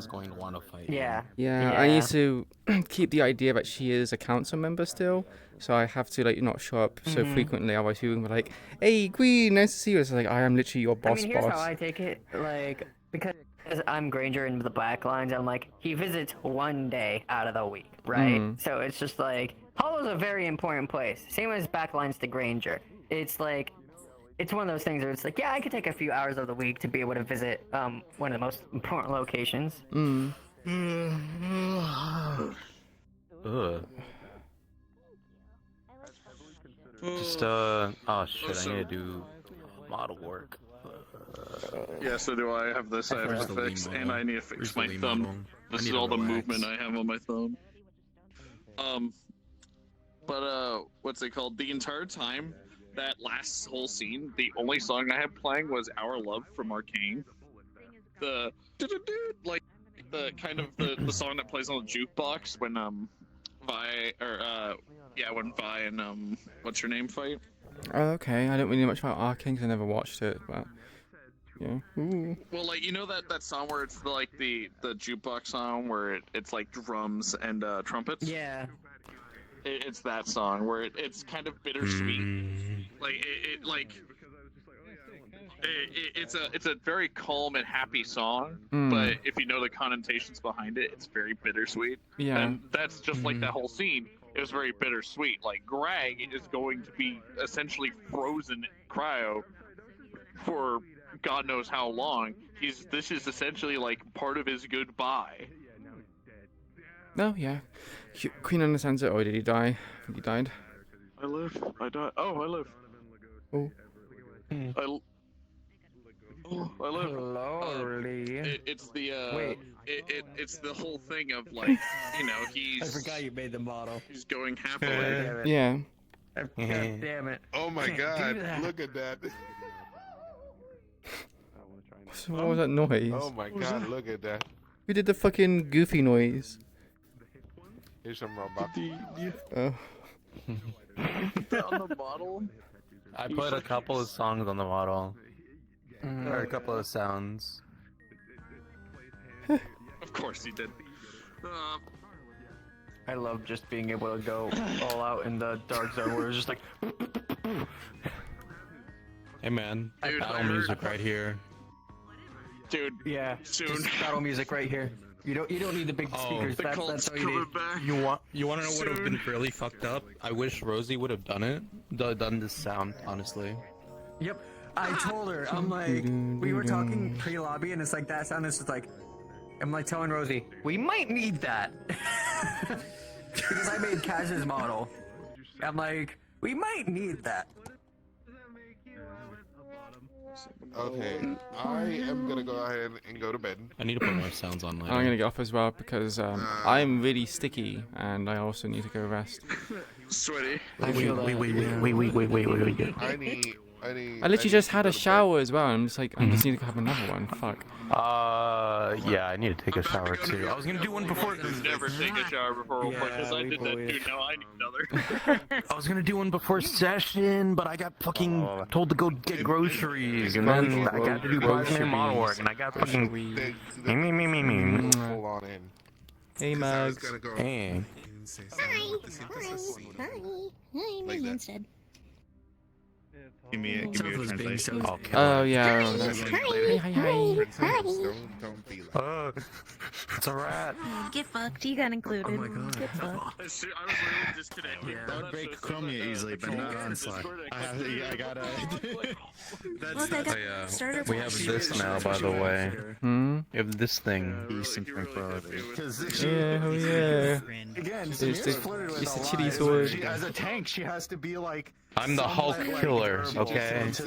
going to want to fight. Yeah. Yeah, I need to keep the idea that she is a council member still, so I have to not show up so frequently. Otherwise, people will be like, "Hey, Queen, nice to see you." It's like I am literally your boss. I mean, here's how I take it. Like, because I'm Granger in the back lines, I'm like, he visits one day out of the week, right? So it's just like, Hollow's a very important place. Same as backlines to Granger. It's like, it's one of those things where it's like, yeah, I could take a few hours of the week to be able to visit one of the most important locations. Ugh. Just, oh shit, I need to do model work. Yeah, so do I have this I have to fix, and I need to fix my thumb. This is all the movement I have on my thumb. But what's it called? The entire time, that last whole scene, the only song I had playing was Our Love from Arcane. The kind of the song that plays on the jukebox when when Vi and what's her name fight. Oh, okay. I don't really know much about Arcane because I never watched it, but Yeah. Ooh. Well, like you know that song where it's like the jukebox song where it's like drums and trumpets. Yeah. It's that song where it's kind of bittersweet. Like it's a very calm and happy song, but if you know the connotations behind it, it's very bittersweet. Yeah. And that's just like that whole scene. It was very bittersweet. Like Greg is going to be essentially frozen cryo for God knows how long. This is essentially like part of his goodbye. No, yeah. Queen understands it. Oh, did he die? I think he died. I live. I die. Oh, I live. Oh. I live. It's the it's the whole thing of like, you know, he's. I forgot you made the model. He's going happily. Yeah. God damn it. Oh my god, look at that. So what was that noise? Oh my god, look at that. Who did the fucking goofy noise? Here's some robot. Oh. On the model? I put a couple of songs on the model. Or a couple of sounds. Of course he did. I love just being able to go all out in the dark zone where it's just like. Hey man, Dude, battle music right here. Dude, yeah, soon. Just battle music right here. You don't need the big speakers. The Colt's that's all you coming need. back. You want to know what would have been really fucked up? I wish Rosie would have done it. Done this sound, honestly. Yep. I told her, I'm like, we were talking pre-lobby, and it's like that sound is just like, I'm like telling Rosie, we might need that. Because I made Kaz's model. I'm like, we might need that. Okay, I am gonna go ahead and go to bed. I need to put more sounds on later. I'm gonna get off as well because I'm really sticky and I also need to go rest. Sweaty. Wait. I need. I literally just had a shower as well. I'm just like, I just need to have another one. Fuck. Yeah, I need to take a shower too. I was gonna do one before. Never take a shower before because I did that too. Now I need another. I was gonna do one before session, but I got fucking told to go get groceries, and then I got to do primary model work, and I got fucking me. Hold on in. Hey, Mags. Hey. Hi, my hand said. Give me a translation. Oh yeah. Hi. It's a rat. Get fucked. You got included. Oh my god. Get fucked. I was literally disconnected. I would break Chromia easily, but not on Slack. I gotta. Look, I got starter We have this now, by the way. We have this thing. East and tranquility. Yeah, oh yeah. Again, It's the chili She, sword. as a tank, she has to be like. I'm the Hulk killer, okay? She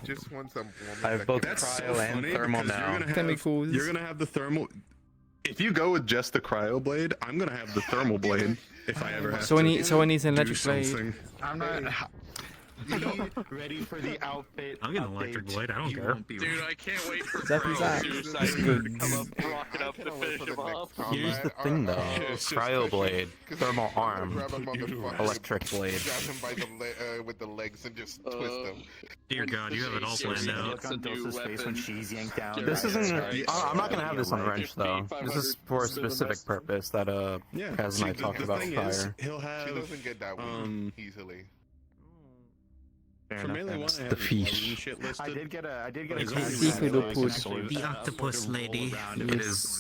just wants a woman. I have both That's so cryo and funny thermal because now. You're gonna have the thermal. If you go with just the cryo blade, I'm gonna have the thermal blade. If I ever have So I to. need an electric blade. something. I'm not. Ready for the outfit. I'm getting an electric blade. I don't care. Dude, I can't wait for Zappy Zap. Suicide to come up, rock it up to finish him off. Here's the thing though. Cryo blade, thermal arm, electric blade. Grab him by the with the legs and just twist him. Dear God, you have it all planned out. Look on Dulce's face when she's yanked down. This isn't. I'm not gonna have this on wrench though. This is for a specific purpose that Kaz and I talked about prior. He'll have. She doesn't get that one easily. For melee one, I The have fish. shit listed. I did get a The octopus lady. It is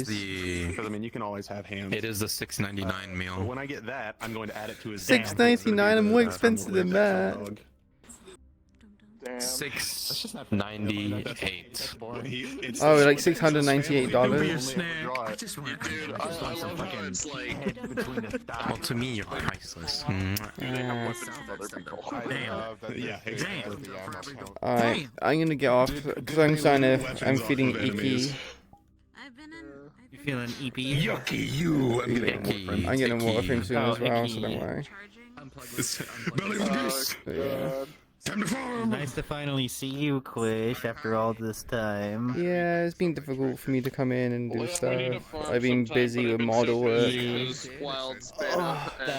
the. Because I mean, you can always have hands. It is the $6.99 But meal. when I get that, I'm going to add it to his. $6.99. I'm more expensive than that. $6.98. Oh, like $698. I just want some fucking head between the thighs. Well, to me, you're priceless. Yeah, exactly. Alright, I'm gonna get off because I'm feeling icky. You feeling eepy? Yucky, you. I'm I'm getting a water from soon as well, so don't worry. Belly of the beast. Yeah. Time to farm. Nice to finally see you, Quish, after all this time. Yeah, it's been difficult for me to come in and do stuff. I've been busy with model work. That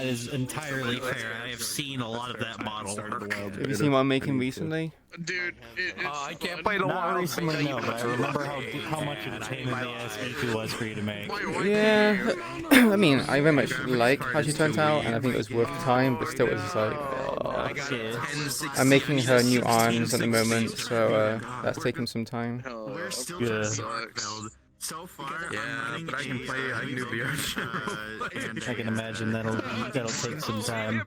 is entirely fair. I have seen a lot of that model work. Have you seen what I'm making recently? Dude, I can't play the Not wild recently, thing. no, but I remember how much of a pain in the ass E2 was for you to make. Yeah, I mean, I very much like how she turns out, and I think it was worth the time, but still, it's just like, I'm making her new arms at the moment, so that's taking some time. We're still Yeah. so far. Yeah, but I can play. I can do VR. I can imagine that'll take some time.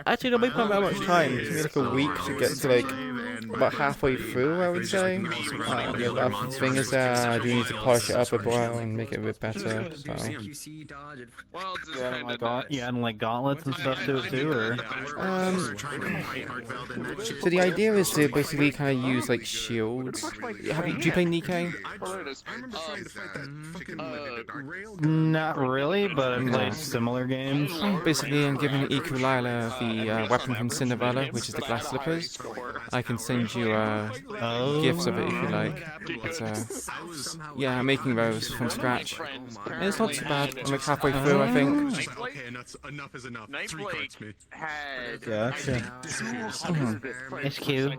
Actually, it'll be not that much time. It's gonna be like a week to get to like about halfway through, I would say. The thing is that I do need to polish it up a while and make it a bit better. So. Yeah, and like gauntlets and stuff to it too, or? So the idea is to basically kind of use like shields. Do you play Nikkei? Not really, but I've played similar games. Basically, I'm giving Ikulila the weapon from Cinderella, which is the glass slippers. I can send you gifts of it if you like. But, yeah, I'm making those from scratch. And it's not too bad. I'm like halfway through, I think. Okay, enough is enough. Nightblade had Gotcha. It's cute.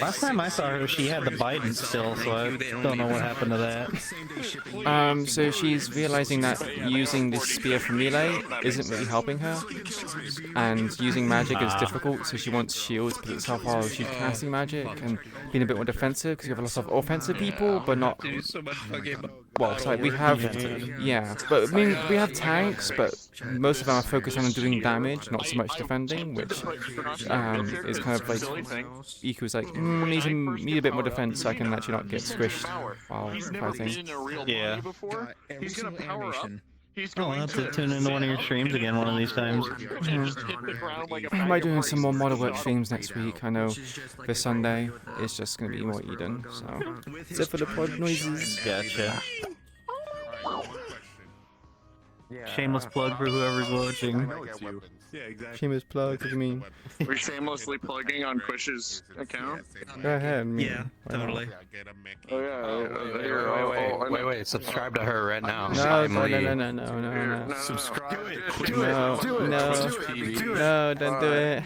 Last time I saw her, she had the Biden still, so I don't know what happened to that. So she's realizing that using this spear for melee isn't really helping her, and using magic is difficult, so she wants shields to put itself while she's casting magic and being a bit more defensive, because you have a lot of offensive people, but not... Well, sorry, we have... Yeah, but I mean, we have tanks, but most of them are focused on doing damage, not so much defending, which is kind of like... Iku's like, need a bit more defense so I can actually not get squished while fighting. Yeah. He's gonna power up. I'll have to tune into one of your streams again one of these times. I might do some more Model Work streams next week. I know this Sunday it's just going to be more Eden, so... Except for the pod noises. Gotcha. Shameless plug for whoever's watching. Yeah, exactly. Shameless plug, what do you mean? We're shamelessly plugging on Quish's account. Go ahead. Yeah, totally. Oh yeah. Wait. Subscribe to her right now. No. Subscribe. No, don't do it.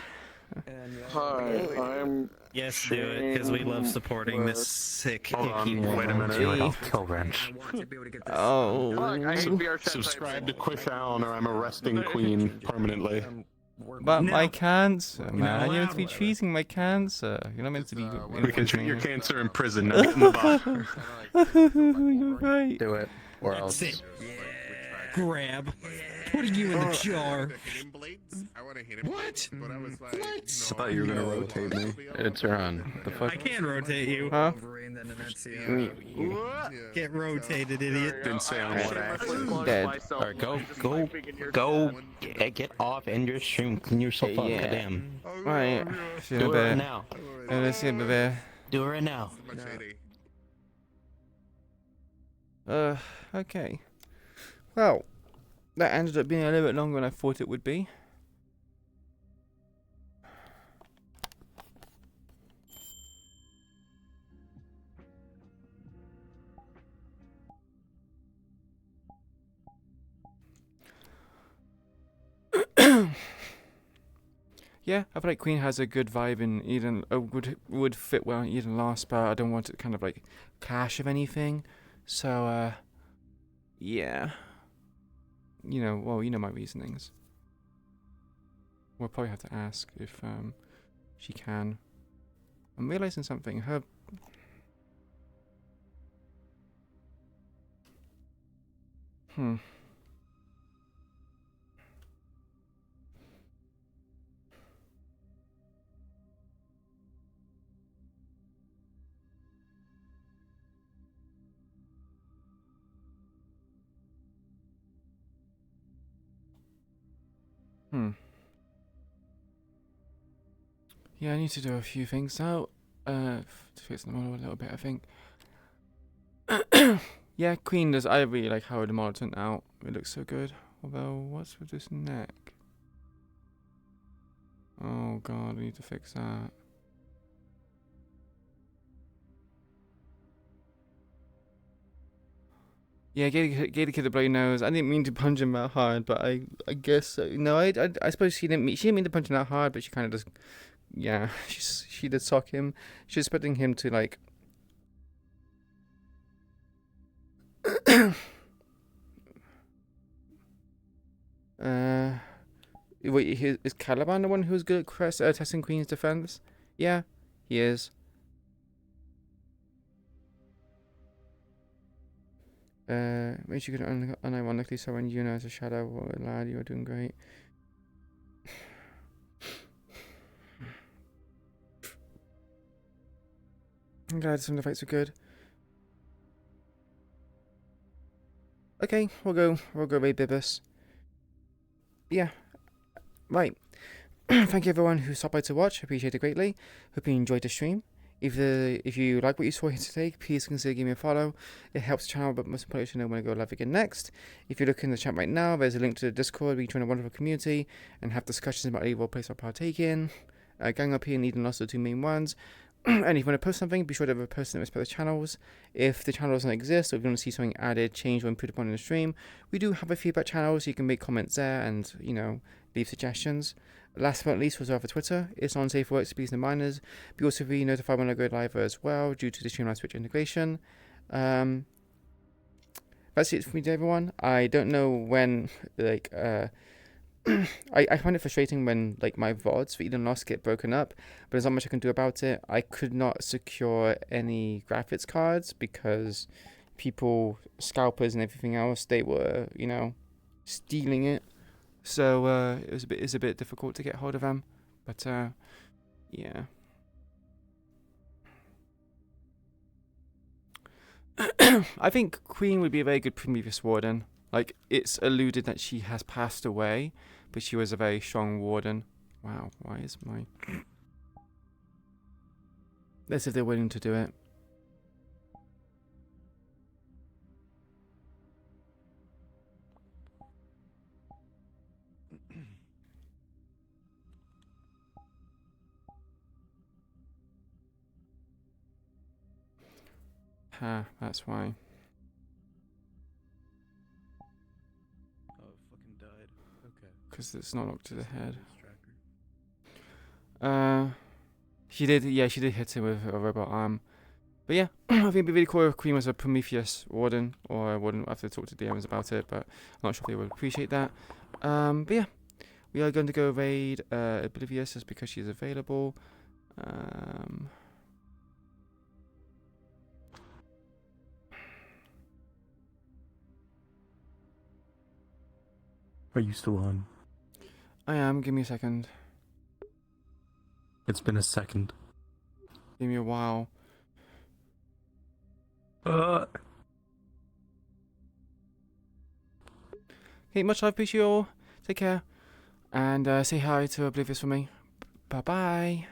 Hi, I'm... Yes, do it, because we love supporting this sick, icky Wait a minute. Gee. I'll kill wrench. Oh. Subscribe to Quish Allen or I'm arresting Queen permanently. But my cancer, man. You're meant to be treating my cancer. You're not meant to be... We can treat your cancer in prison, not in the bar. You're right. Do it, or else. Grab. Putting you in the jar. What? I thought you were gonna rotate me. It's her on. The fuck? I can rotate you. Huh? Get rotated, idiot. Didn't say on what axis. Dead. Alright, go. Get off and your stream. Clean yourself up. Yeah. Goddamn. Right. Do it right now. Let's see, baby. Do it right now. Okay. Well, that ended up being a little bit longer than I thought it would be. Yeah, I feel like Queen has a good vibe in Eden. Would fit well in Eden Lost, but I don't want it to kind of like clash of anything. So, yeah. You know my reasonings. We'll probably have to ask if she can. I'm realizing something. Her... Yeah, I need to do a few things now. To fix the model a little bit, I think. Yeah, Queen does. I really like how the model turned out. It looks so good. Although, what's with this neck? Oh god, I need to fix that. Yeah, Gator Kid the bloody nose. I didn't mean to punch him that hard, but I guess no. I suppose she didn't mean to punch him that hard, but she kind of just yeah. She did sock him. She was expecting him to like. Wait, is Caliban the one who's good at testing Queen's defense? Yeah, he is. Makes you could unironically summon Yuna as a shadow. What a lad, you are doing great. I'm glad some of the fights are good. Okay, we'll go raid Bibus. Yeah. Right. Thank you everyone who stopped by to watch. Appreciate it greatly. Hope you enjoyed the stream. If you like what you saw here today, please consider giving me a follow. It helps the channel, but most importantly, to know when I go live again next. If you look in the chat right now, there's a link to the Discord where you join a wonderful community and have discussions about any roleplays I partake in. Gang up here and Eden lost the two main ones. And if you want to post something, be sure to have a person that respects the channels. If the channel doesn't exist, or if you want to see something added, changed, or put upon in the stream, we do have a feedback channel, so you can make comments there and, you know, leave suggestions. Last but not least, was our Twitter. It's on Safe Works, Please No Minors. Be also be notified when I go live as well, due to the Streamline Switch integration. That's it for me, everyone. I don't know when, like, I find it frustrating when like my VODs for Eden Lost get broken up, but there's not much I can do about it. I could not secure any graphics cards because people, scalpers and everything else, they were, you know, stealing it. So it's a bit difficult to get hold of them. But yeah. I think Queen would be a very good previous warden. Like, it's alluded that she has passed away, but she was a very strong warden. Wow, why is my... Let's see if they're willing to do it. That's why. Fucking died. Okay. Because it's not locked to the head. She did hit him with a robot arm. But yeah, I think it'd be really cool if Queen was a Prometheus warden, or I wouldn't have to talk to DMs about it, but I'm not sure if they would appreciate that. But yeah, we are going to go raid Oblivious just because she's available. Are you still on? I am. Give me a second. It's been a second. Give me a while. Okay, much love, peace you all. Take care. And say hi to Oblivious for me. Bye-bye.